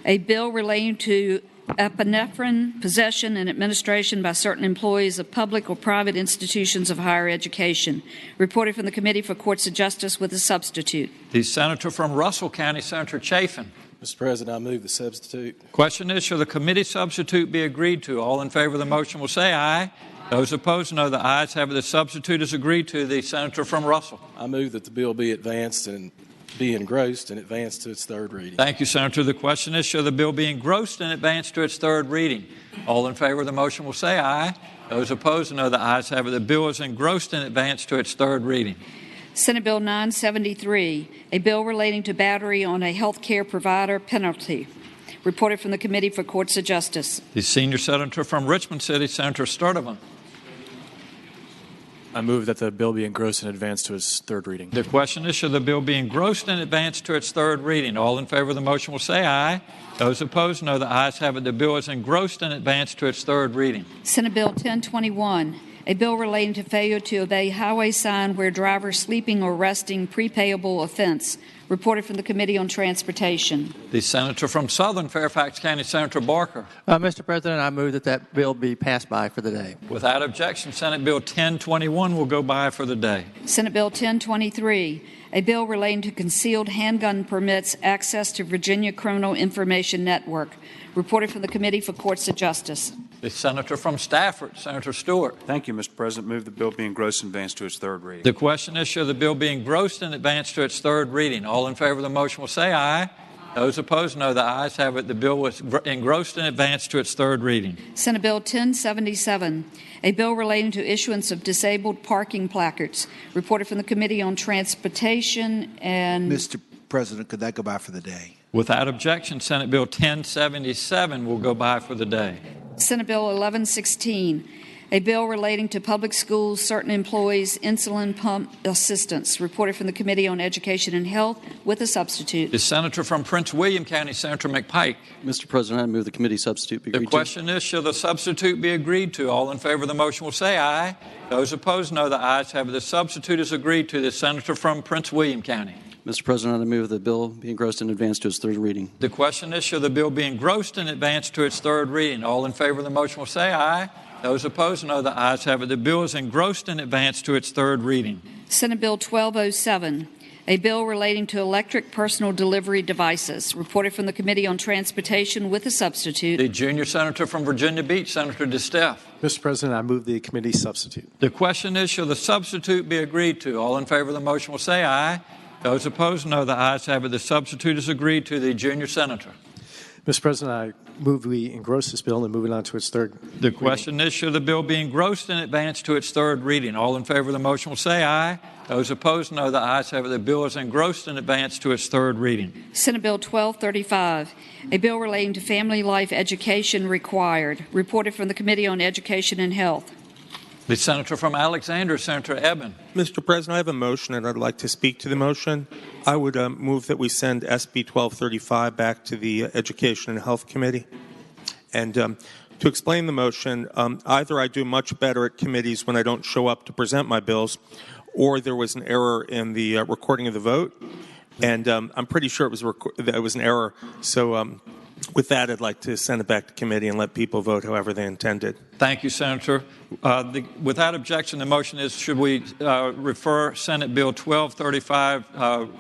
a bill relating to epinephrine possession and administration by certain employees of public or private institutions of higher education, reported from the Committee for Courts of Justice with a substitute. The senator from Russell County, Senator Chafin. Mr. President, I move the substitute. Question is, shall the committee substitute be agreed to? All in favor of the motion will say aye. Those opposed, no. The ayes have it. The substitute is agreed to. The senator from Russell. I move that the bill be advanced and be engrossed and advanced to its third reading. Thank you, Senator. The question is, shall the bill be engrossed and advanced to its third reading? All in favor of the motion will say aye. Those opposed, no. The ayes have it. The bill is engrossed and advanced to its third reading. Senate Bill 973, a bill relating to battery on a health care provider penalty, reported from the Committee for Courts of Justice. The senior senator from Richmond City, Senator Sturdivant. I move that the bill be engrossed and advanced to its third reading. The question is, shall the bill be engrossed and advanced to its third reading? All in favor of the motion will say aye. Those opposed, no. The ayes have it. The bill is engrossed and advanced to its third reading. Senate Bill 1021, a bill relating to failure to obey highway sign where driver sleeping or resting prepayable offense, reported from the Committee on Transportation. The senator from Southern Fairfax County, Senator Barker. Mr. President, I move that that bill be passed by for the day. Without objection, Senate Bill 1021 will go by for the day. Senate Bill 1023, a bill relating to concealed handgun permits access to Virginia Criminal Information Network, reported from the Committee for Courts of Justice. The senator from Stafford, Senator Stewart. Thank you, Mr. President. Move the bill be engrossed and advanced to its third reading. The question is, shall the bill be engrossed and advanced to its third reading? All in favor of the motion will say aye. Those opposed, no. The ayes have it. The bill was engrossed and advanced to its third reading. Senate Bill 1077, a bill relating to issuance of disabled parking placards, reported from the Committee on Transportation and... Mr. President, could that go by for the day? Without objection, Senate Bill 1077 will go by for the day. Senate Bill 1116, a bill relating to public schools, certain employees, insulin pump assistance, reported from the Committee on Education and Health with a substitute. The senator from Prince William County, Senator McPike. Mr. President, I move the committee substitute be agreed to. The question is, shall the substitute be agreed to? All in favor of the motion will say aye. Those opposed, no. The ayes have it. The substitute is agreed to. The senator from Prince William County. Mr. President, I move the bill be engrossed and advanced to its third reading. The question is, shall the bill be engrossed and advanced to its third reading? All in favor of the motion will say aye. Those opposed, no. The ayes have it. The bill is engrossed and advanced to its third reading. Senate Bill 1207, a bill relating to electric personal delivery devices, reported from the Committee on Transportation with a substitute. The junior senator from Virginia Beach, Senator DeSteffe. Mr. President, I move the committee substitute. The question is, shall the substitute be agreed to? All in favor of the motion will say aye. Those opposed, no. The ayes have it. The substitute is agreed to. The junior senator. Mr. President, I move we engross this bill and move it on to its third reading. The question is, shall the bill be engrossed and advanced to its third reading? All in favor of the motion will say aye. Those opposed, no. The ayes have it. The bill is engrossed and advanced to its third reading. Senate Bill 1235, a bill relating to family life education required, reported from the Committee on Education and Health. The senator from Alexandria, Senator Eben. Mr. President, I have a motion, and I'd like to speak to the motion. I would move that we send SB 1235 back to the Education and Health Committee. And to explain the motion, either I do much better at committees when I don't show up to present my bills, or there was an error in the recording of the vote. And I'm pretty sure it was an error. So with that, I'd like to send it back to committee and let people vote however they intended. Thank you, Senator. Without objection, the motion is, should we refer Senate Bill 1235,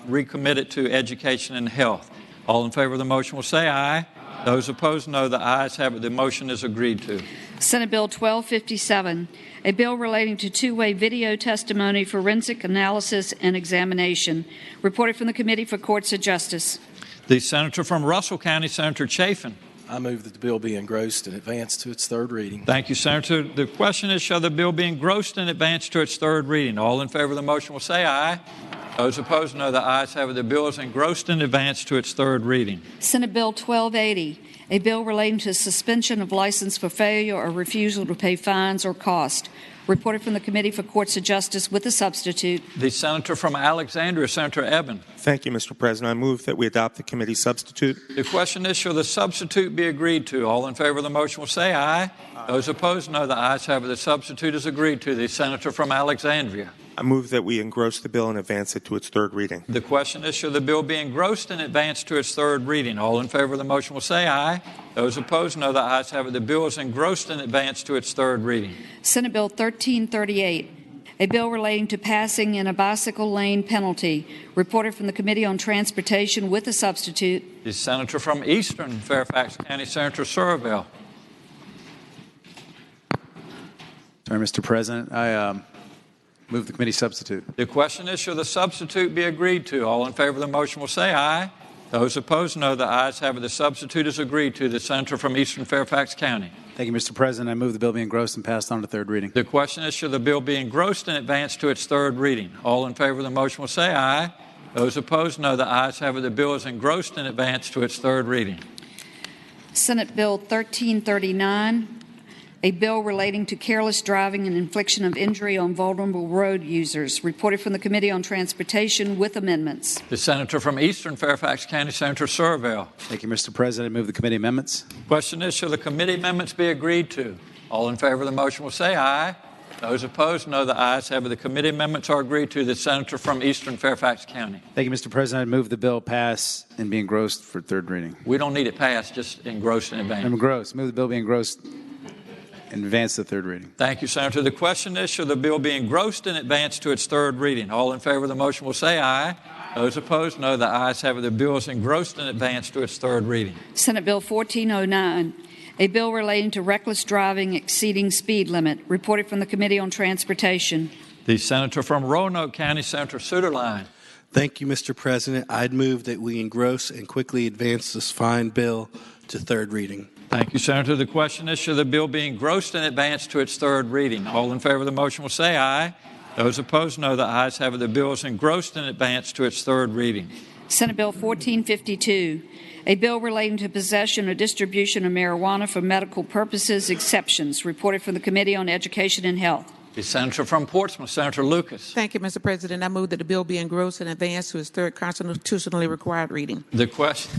recommit it to Education and Health? All in favor of the motion will say aye. Those opposed, no. The ayes have it. The motion is agreed to. Senate Bill 1257, a bill relating to two-way video testimony, forensic analysis, and examination, reported from the Committee for Courts of Justice. The senator from Russell County, Senator Chafin. I move that the bill be engrossed and advanced to its third reading. Thank you, Senator. The question is, shall the bill be engrossed and advanced to its third reading? All in favor of the motion will say aye. Those opposed, no. The ayes have it. The bill is engrossed and advanced to its third reading. Senate Bill 1280, a bill relating to suspension of license for failure or refusal to pay fines or cost, reported from the Committee for Courts of Justice with a substitute. The senator from Alexandria, Senator Eben. Thank you, Mr. President. I move that we adopt the committee substitute. The question is, shall the substitute be agreed to? All in favor of the motion will say aye. Those opposed, no. The ayes have it. The substitute is agreed to. The senator from Alexandria. I move that we engross the bill and advance it to its third reading. The question is, shall the bill be engrossed and advanced to its third reading? All in favor of the motion will say aye. Those opposed, no. The ayes have it. The bill is engrossed and advanced to its third reading. Senate Bill 1338, a bill relating to passing in a bicycle lane penalty, reported from the Committee on Transportation with a substitute. The senator from Eastern Fairfax County, Senator Surville. Sorry, Mr. President. I move the committee substitute. The question is, shall the substitute be agreed to? All in favor of the motion will say aye. Those opposed, no. The ayes have it. The substitute is agreed to. The senator from Eastern Fairfax County. Thank you, Mr. President. I move the bill be engrossed and passed on to third reading. The question is, shall the bill be engrossed and advanced to its third reading? All in favor of the motion will say aye. Those opposed, no. The ayes have it. The bill is engrossed and advanced to its third reading. Senate Bill 1339, a bill relating to careless driving and infliction of injury on vulnerable road users, reported from the Committee on Transportation with amendments. The senator from Eastern Fairfax County, Senator Surville. Thank you, Mr. President. I move the committee amendments. Question is, shall the committee amendments be agreed to? All in favor of the motion will say aye. Those opposed, no. The ayes have it. The committee amendments are agreed to. The senator from Eastern Fairfax County. Thank you, Mr. President. I move the bill pass and be engrossed for third reading. We don't need it passed, just engrossed and advanced. Engrossed. Move the bill be engrossed and advance the third reading. Thank you, Senator. The question is, shall the bill be engrossed and advanced to its third reading? All in favor of the motion will say aye. Those opposed, no. The ayes have it. The bill is engrossed and advanced to its third reading. Senate Bill 1409, a bill relating to reckless driving exceeding speed limit, reported from the Committee on Transportation. The senator from Roanoke County, Senator Suderline. Thank you, Mr. President. I'd move that we engross and quickly advance this fine bill to third reading. Thank you, Senator. The question is, shall the bill be engrossed and advanced to its third reading? All in favor of the motion will say aye. Those opposed, no. The ayes have it. The bill is engrossed and advanced to its third reading. Senate Bill 1452, a bill relating to possession or distribution of marijuana for medical purposes exceptions, reported from the Committee on Education and Health. The Senator from Portsmouth, Senator Lucas. Thank you, Mr. President. I move that the bill be engrossed and advanced to its third constitutionally required reading. The question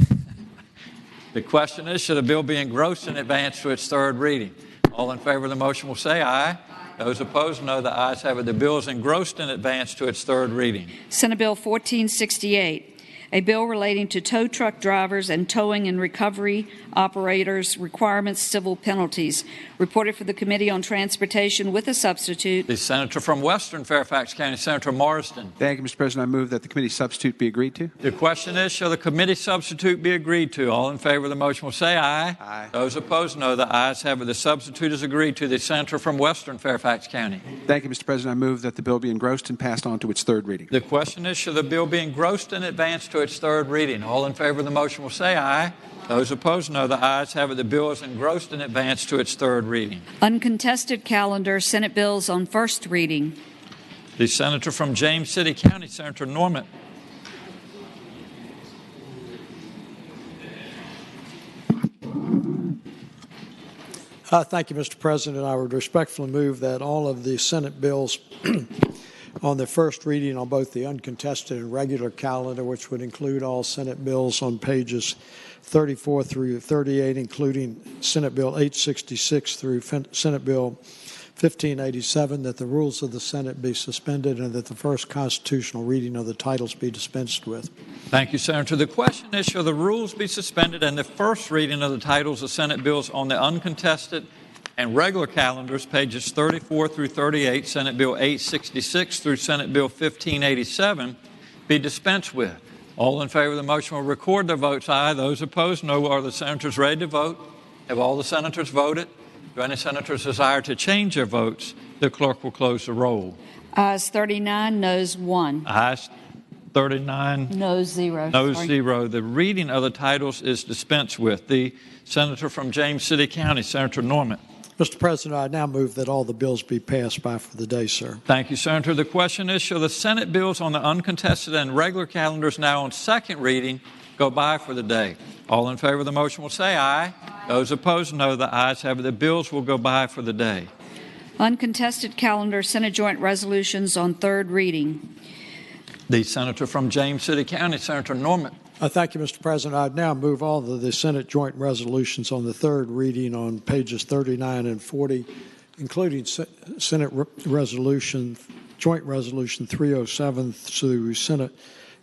is, should a bill be engrossed and advanced to its third reading? All in favor of the motion will say aye. Those opposed, no. The ayes have it. The bill is engrossed and advanced to its third reading. Senate Bill 1468, a bill relating to tow truck drivers and towing and recovery operators requirements, civil penalties, reported for the Committee on Transportation with a substitute. The Senator from Western Fairfax County, Senator Marsden. Thank you, Mr. President. I move that the committee substitute be agreed to. The question is, shall the committee substitute be agreed to? All in favor of the motion will say aye. Aye. Those opposed, no. The ayes have it. The substitute is agreed to. The Senator from Western Fairfax County. Thank you, Mr. President. I move that the bill be engrossed and passed on to its third reading. The question is, shall the bill be engrossed and advanced to its third reading? All in favor of the motion will say aye. Those opposed, no. The ayes have it. The bill is engrossed and advanced to its third reading. Uncontested calendar, Senate bills on first reading. The Senator from James City County, Senator Norman. Thank you, Mr. President. I would respectfully move that all of the Senate bills on the first reading on both the uncontested and regular calendar, which would include all Senate bills on pages 34 through 38, including Senate Bill 866 through Senate Bill 1587, that the rules of the Senate be suspended and that the first constitutional reading of the titles be dispensed with. Thank you, Senator. The question is, shall the rules be suspended and the first reading of the titles of Senate bills on the uncontested and regular calendars, pages 34 through 38, Senate Bill 866 through Senate Bill 1587, be dispensed with? All in favor of the motion will record their votes aye. Those opposed, no. Are the senators ready to vote? Have all the senators voted? Do any senators desire to change their votes? The clerk will close the roll. Ayes 39, noes 1. Ayes 39. Noes 0. Noes 0. The reading of the titles is dispensed with. The Senator from James City County, Senator Norman. Mr. President, I now move that all the bills be passed by for the day, sir. Thank you, Senator. The question is, shall the Senate bills on the uncontested and regular calendars now on second reading go by for the day? All in favor of the motion will say aye. Those opposed, no. The ayes have it. The bills will go by for the day. Uncontested calendar, Senate joint resolutions on third reading. The Senator from James City County, Senator Norman. Thank you, Mr. President. I now move all of the Senate joint resolutions on the third reading on pages 39 and 40, including Senate Resolution, Joint Resolution 307 through Senate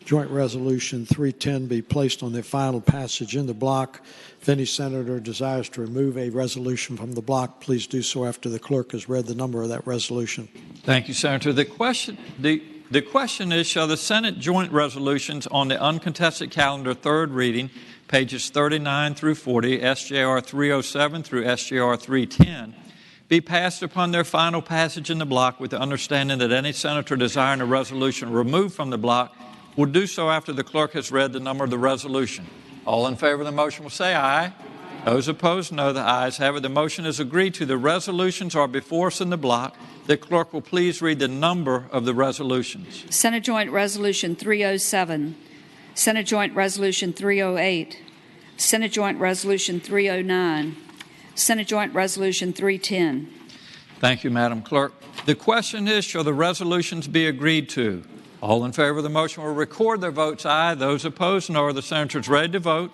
Joint Resolution 310 be placed on their final passage in the block. If any senator desires to remove a resolution from the block, please do so after the clerk has read the number of that resolution. Thank you, Senator. The question is, shall the Senate joint resolutions on the uncontested calendar third reading, pages 39 through 40, SJR 307 through SJR 310, be passed upon their final passage in the block with the understanding that any senator desiring a resolution removed from the block will do so after the clerk has read the number of the resolution? All in favor of the motion will say aye. Those opposed, no. The ayes have it. The motion is agreed to. The resolutions are before us in the block. The clerk will please read the number of the resolutions. Senate Joint Resolution 307, Senate Joint Resolution 308, Senate Joint Resolution 309, Senate Joint Resolution 310. Thank you, Madam Clerk. The question is, shall the resolutions be agreed to? All in favor of the motion will record their votes aye. Those opposed, no. Are the senators ready to vote?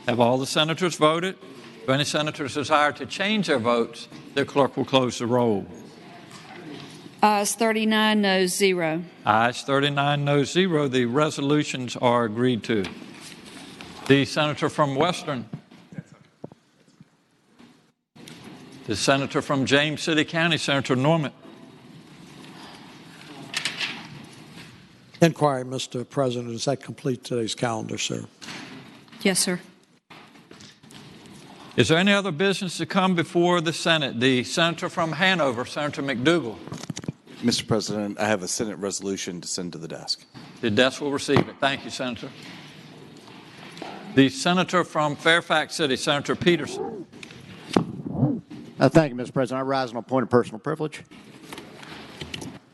Have all the senators voted? Do any senators desire to change their votes? The clerk will close the roll. Ayes 39, noes 0. Ayes 39, noes 0. The resolutions are agreed to. The Senator from Western. The Senator from James City County, Senator Norman. Inquiry, Mr. President. Does that complete today's calendar, sir? Yes, sir. Is there any other business to come before the Senate? The Senator from Hanover, Senator McDougal. Mr. President, I have a Senate resolution to send to the desk. The desk will receive it. Thank you, Senator. The Senator from Fairfax City, Senator Peterson. Thank you, Mr. President. I rise on a point of personal privilege.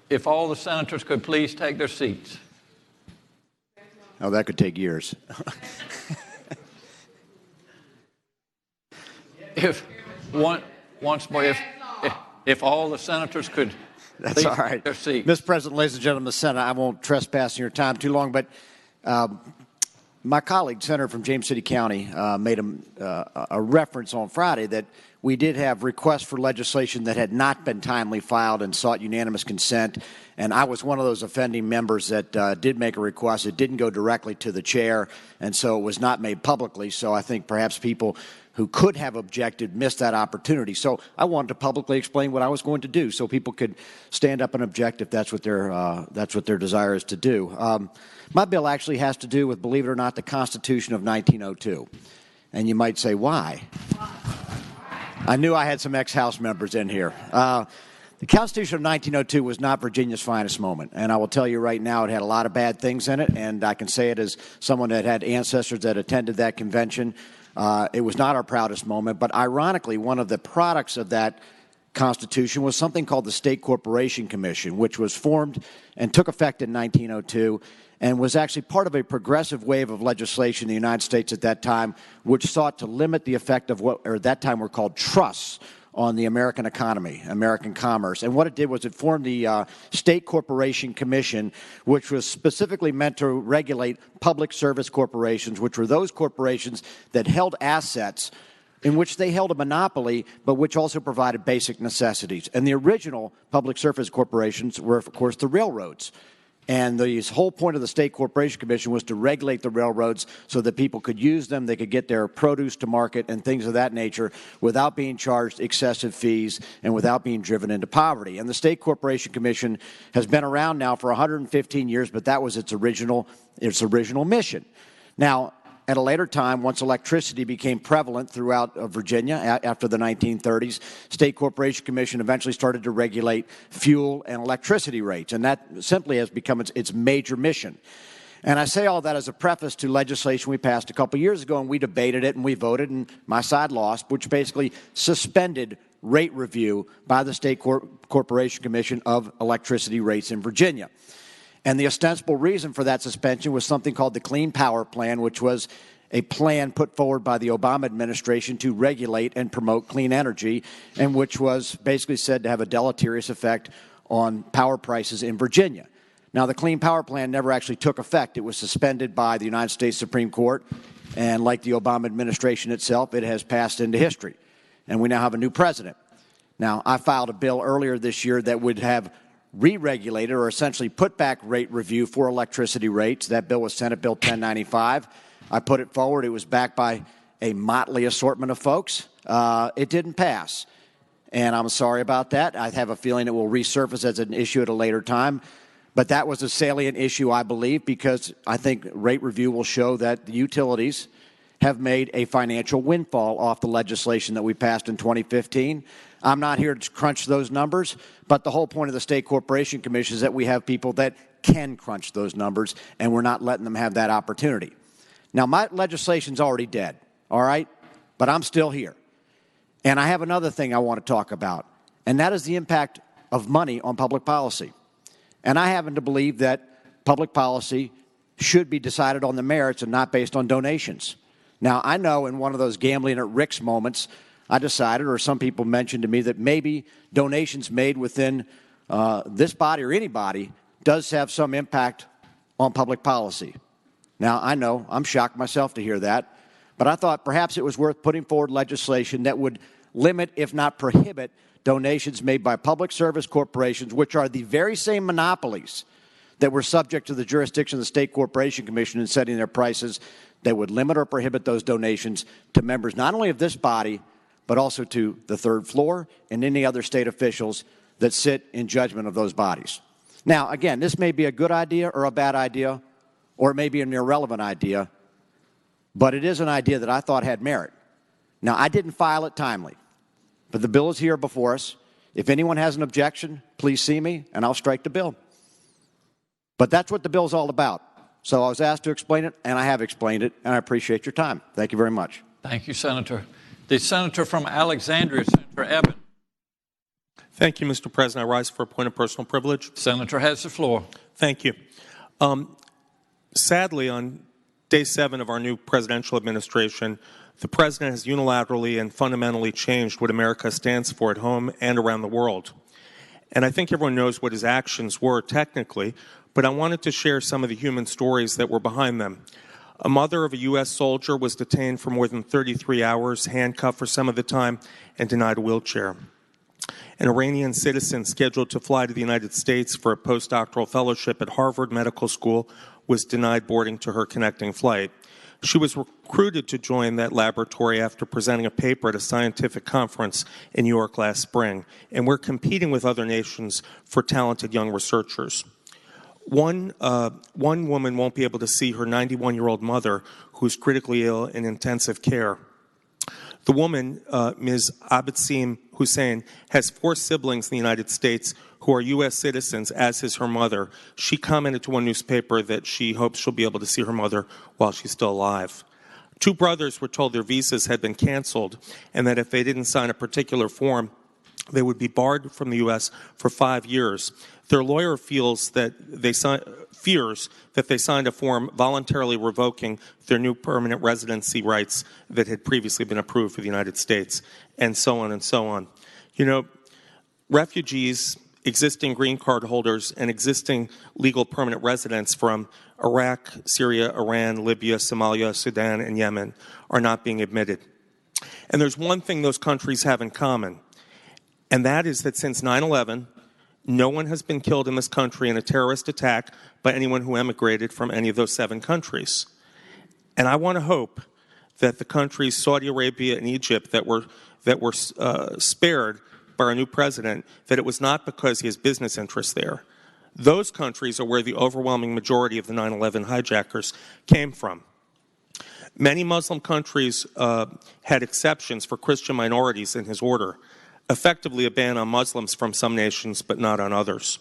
If all the senators could please take their seats. Oh, that could take years. Once more, if all the senators could That's please all right. take their seats. Mr. President, ladies and gentlemen of the Senate, I won't trespass on your time too long, but my colleague, Senator from James City County, made a reference on Friday that we did have requests for legislation that had not been timely filed and sought unanimous consent. And I was one of those offending members that did make a request. It didn't go directly to the chair, and so it was not made publicly. So I think perhaps people who could have objected missed that opportunity. So I wanted to publicly explain what I was going to do so people could stand up and object if that's what their desire is to do. My bill actually has to do with, believe it or not, the Constitution of 1902. And you might say, why? I knew I had some ex-House members in here. The Constitution of 1902 was not Virginia's finest moment, and I will tell you right now it had a lot of bad things in it, and I can say it as someone that had ancestors that attended that convention. It was not our proudest moment, but ironically, one of the products of that Constitution was something called the State Corporation Commission, which was formed and took effect in 1902 and was actually part of a progressive wave of legislation in the United States at that time, which sought to limit the effect of what at that time were called trusts on the American economy, American commerce. And what it did was it formed the State Corporation Commission, which was specifically meant to regulate public service corporations, which were those corporations that held assets in which they held a monopoly, but which also provided basic necessities. And the original public service corporations were, of course, the railroads. And the whole point of the State Corporation Commission was to regulate the railroads so that people could use them, they could get their produce to market and things of that nature without being charged excessive fees and without being driven into poverty. And the State Corporation Commission has been around now for 115 years, but that was its original mission. Now, at a later time, once electricity became prevalent throughout Virginia after the 1930s, State Corporation Commission eventually started to regulate fuel and electricity rates, and that simply has become its major mission. And I say all that as a preface to legislation we passed a couple years ago, and we debated it and we voted, and my side lost, which basically suspended rate review by the State Corporation Commission of electricity rates in Virginia. And the ostensible reason for that suspension was something called the Clean Power Plan, which was a plan put forward by the Obama administration to regulate and promote clean energy, and which was basically said to have a deleterious effect on power prices in Virginia. Now, the Clean Power Plan never actually took effect. It was suspended by the United States Supreme Court, and like the Obama administration itself, it has passed into history. And we now have a new president. Now, I filed a bill earlier this year that would have re-regulated or essentially put back rate review for electricity rates. That bill was Senate Bill 1095. I put it forward. It was backed by a motley assortment of folks. It didn't pass, and I'm sorry about that. I have a feeling it will resurface as an issue at a later time, but that was a salient issue, I believe, because I think rate review will show that the utilities have made a financial windfall off the legislation that we passed in 2015. I'm not here to crunch those numbers, but the whole point of the State Corporation Commission is that we have people that can crunch those numbers, and we're not letting them have that opportunity. Now, my legislation's already dead, all right? But I'm still here. And I have another thing I want to talk about, and that is the impact of money on public policy. And I happen to believe that public policy should be decided on the merits and not based on donations. Now, I know in one of those gambling at Rick's moments, I decided, or some people mentioned to me, that maybe donations made within this body or any body does have some impact on public policy. Now, I know, I'm shocked myself to hear that, but I thought perhaps it was worth putting forward legislation that would limit, if not prohibit, donations made by public service corporations, which are the very same monopolies that were subject to the jurisdiction of the State Corporation Commission in setting their prices, that would limit or prohibit those donations to members not only of this body, but also to the third floor and any other state officials that sit in judgment of those bodies. Now, again, this may be a good idea or a bad idea, or it may be an irrelevant idea, but it is an idea that I thought had merit. Now, I didn't file it timely, but the bill is here before us. If anyone has an objection, please see me, and I'll strike the bill. But that's what the bill is all about. So I was asked to explain it, and I have explained it, and I appreciate your time. Thank you very much. Thank you, Senator. The senator from Alexandria, Senator Eben. Thank you, Mr. President. I rise for a point of personal privilege. Senator has the floor. Thank you. Sadly, on day 7 of our new presidential administration, the president has unilaterally and fundamentally changed what America stands for at home and around the world. And I think everyone knows what his actions were technically, but I wanted to share some of the human stories that were behind them. A mother of a U.S. soldier was detained for more than 33 hours, handcuffed for some of the time, and denied a wheelchair. An Iranian citizen scheduled to fly to the United States for a postdoctoral fellowship at Harvard Medical School was denied boarding to her connecting flight. She was recruited to join that laboratory after presenting a paper at a scientific conference in New York last spring, and we're competing with other nations for talented young researchers. One woman won't be able to see her 91-year-old mother, who's critically ill in intensive care. The woman, Ms. Abedsim Hussein, has 4 siblings in the United States who are U.S. citizens, as is her mother. She commented to one newspaper that she hopes she'll be able to see her mother while she's still alive. 2 brothers were told their visas had been canceled and that if they didn't sign a particular form, they would be barred from the U.S. for 5 years. Their lawyer fears that they signed a form voluntarily revoking their new permanent residency rights that had previously been approved for the United States, and so on and so on. You know, refugees, existing green card holders, and existing legal permanent residents from Iraq, Syria, Iran, Libya, Somalia, Sudan, and Yemen are not being admitted. And there's one thing those countries have in common, and that is that since 9/11, no one has been killed in this country in a terrorist attack by anyone who emigrated from any of those 7 countries. And I want to hope that the countries Saudi Arabia and Egypt that were spared by our new president, that it was not because he has business interests there. Those countries are where the overwhelming majority of the 9/11 hijackers came from. Many Muslim countries had exceptions for Christian minorities in his order, effectively a ban on Muslims from some nations but not on others.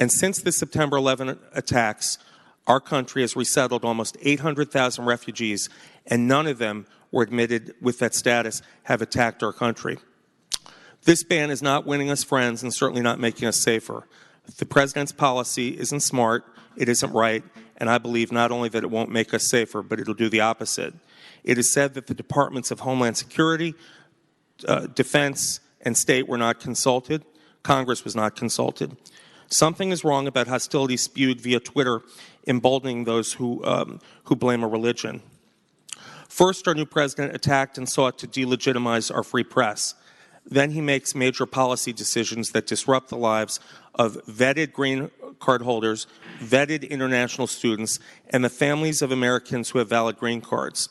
And since the September 11 attacks, our country has resettled almost 800,000 refugees, and none of them were admitted with that status have attacked our country. This ban is not winning us friends and certainly not making us safer. The president's policy isn't smart, it isn't right, and I believe not only that it won't make us safer, but it'll do the opposite. It is said that the Departments of Homeland Security, Defense, and State were not consulted. Congress was not consulted. Something is wrong about hostility spewed via Twitter, emboldening those who blame a religion. First, our new president attacked and sought to delegitimize our free press. Then he makes major policy decisions that disrupt the lives of vetted green card holders, vetted international students, and the families of Americans who have valid green cards.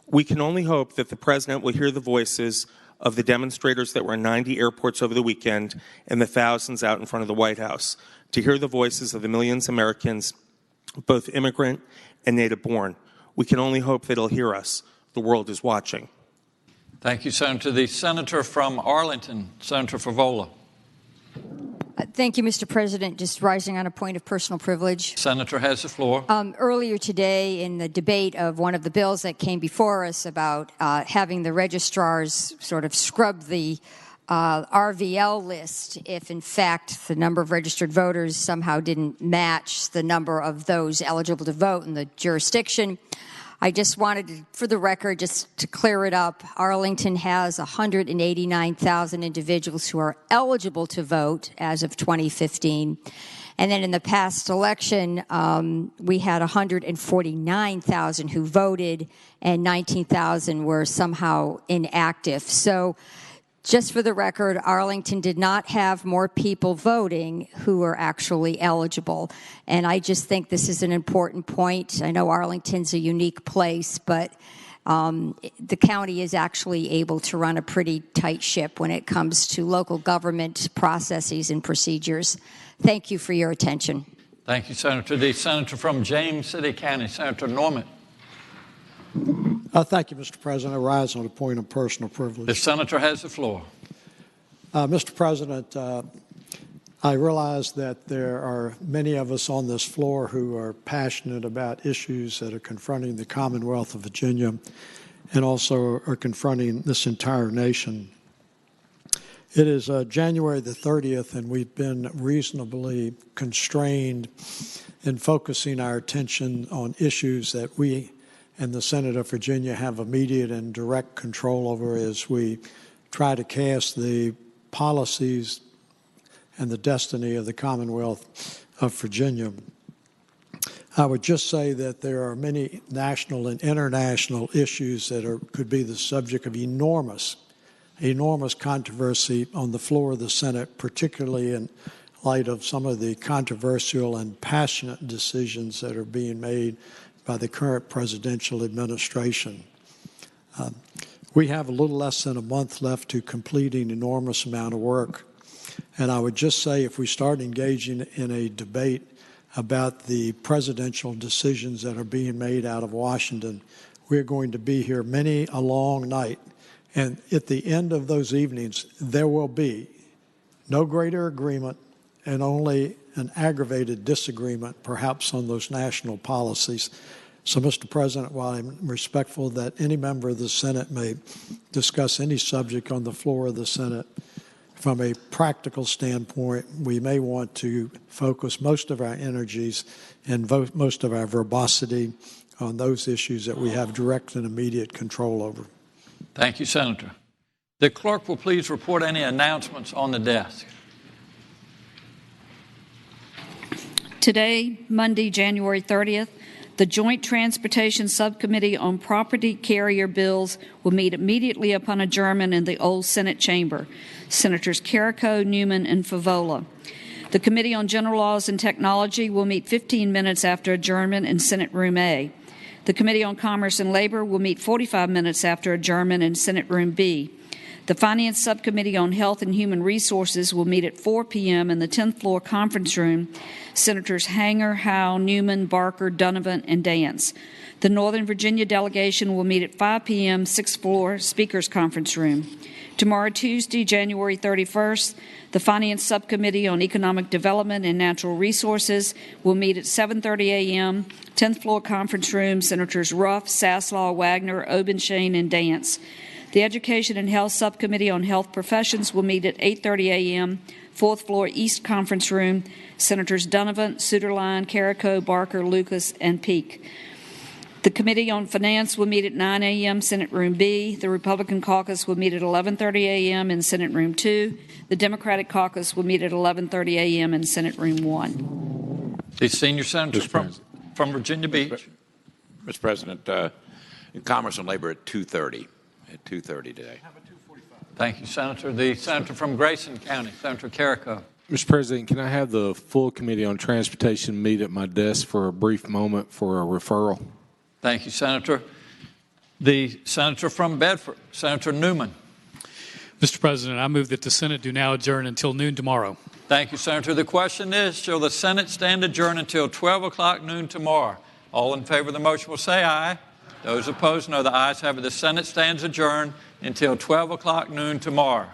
We can only hope that the president will hear the voices of the demonstrators that were in 90 airports over the weekend and the thousands out in front of the White House, to hear the voices of the millions of Americans, both immigrant and native-born. We can only hope that he'll hear us. The world is watching. Thank you, Senator. The senator from Arlington, Senator Favola. Thank you, Mr. President. Just rising on a point of personal privilege. Senator has the floor. Earlier today, in the debate of one of the bills that came before us about having the registrars sort of scrub the RVL list if, in fact, the number of registered voters somehow didn't match the number of those eligible to vote in the jurisdiction, I just wanted to, for the record, just to clear it up, Arlington has 189,000 individuals who are eligible to vote as of 2015. And then in the past election, we had 149,000 who voted and 19,000 were somehow inactive. So just for the record, Arlington did not have more people voting who were actually eligible. And I just think this is an important point. I know Arlington's a unique place, but the county is actually able to run a pretty tight ship when it comes to local government processes and procedures. Thank you for your attention. Thank you, Senator. The senator from James City County, Senator Norman. Thank you, Mr. President. I rise on a point of personal privilege. The senator has the floor. Mr. President, I realize that there are many of us on this floor who are passionate about issues that are confronting the Commonwealth of Virginia and also are confronting this entire nation. It is January the 30th, and we've been reasonably constrained in focusing our attention on issues that we and the Senate of Virginia have immediate and direct control over as we try to cast the policies and the destiny of the Commonwealth of Virginia. I would just say that there are many national and international issues that could be the subject of enormous controversy on the floor of the Senate, particularly in light of some of the controversial and passionate decisions that are being made by the current presidential administration. We have a little less than a month left to complete an enormous amount of work. And I would just say if we start engaging in a debate about the presidential decisions that are being made out of Washington, we're going to be here many a long night. And at the end of those evenings, there will be no greater agreement and only an aggravated disagreement, perhaps, on those national policies. So, Mr. President, while I'm respectful that any member of the Senate may discuss any subject on the floor of the Senate, from a practical standpoint, we may want to focus most of our energies and most of our verbosity on those issues that we have direct and immediate control over. Thank you, Senator. The clerk will please report any announcements on the desk. Today, Monday, January 30th, the Joint Transportation Subcommittee on Property Carrier Bills will meet immediately upon adjournment in the old Senate chamber. Senators Carrico, Newman, and Favola. The Committee on General Laws and Technology will meet 15 minutes after adjournment in Senate Room A. The Committee on Commerce and Labor will meet 45 minutes after adjournment in Senate Room B. The Finance Subcommittee on Health and Human Resources will meet at 4 p.m. in the 10th floor conference room. Senators Hanger, Howe, Newman, Barker, Donovan, and Dance. The Northern Virginia delegation will meet at 5 p.m. 6th floor Speaker's Conference Room. Tomorrow, Tuesday, January 31st, the Finance Subcommittee on Economic Development and Natural Resources will meet at 7:30 a.m., 10th floor conference room, Senators Ruff, Saslaw, Wagner, Obenshain, and Dance. The Education and Health Subcommittee on Health Professions will meet at 8:30 a.m., 4th floor East Conference Room, Senators Donovan, Suderline, Carrico, Barker, Lucas, and Peake. The Committee on Finance will meet at 9 a.m. Senate Room B. The Republican Caucus will meet at 11:30 a.m. in Senate Room 2. The Democratic Caucus will meet at 11:30 a.m. in Senate Room 1. The senior senator from Virginia Beach. Mr. President, Commerce and Labor at 2:30. At 2:30 today. Thank you, Senator. The senator from Grayson County, Senator Carrico. Mr. President, can I have the full Committee on Transportation meet at my desk for a brief moment for a referral? Thank you, Senator. The senator from Bedford, Senator Newman. Mr. President, I move that the Senate do now adjourn until noon tomorrow. Thank you, Senator. The question is, shall the Senate stand adjourned until 12 o'clock noon tomorrow? All in favor of the motion will say aye. Those opposed, no. The ayes have it. The Senate stands adjourned until 12 o'clock noon tomorrow.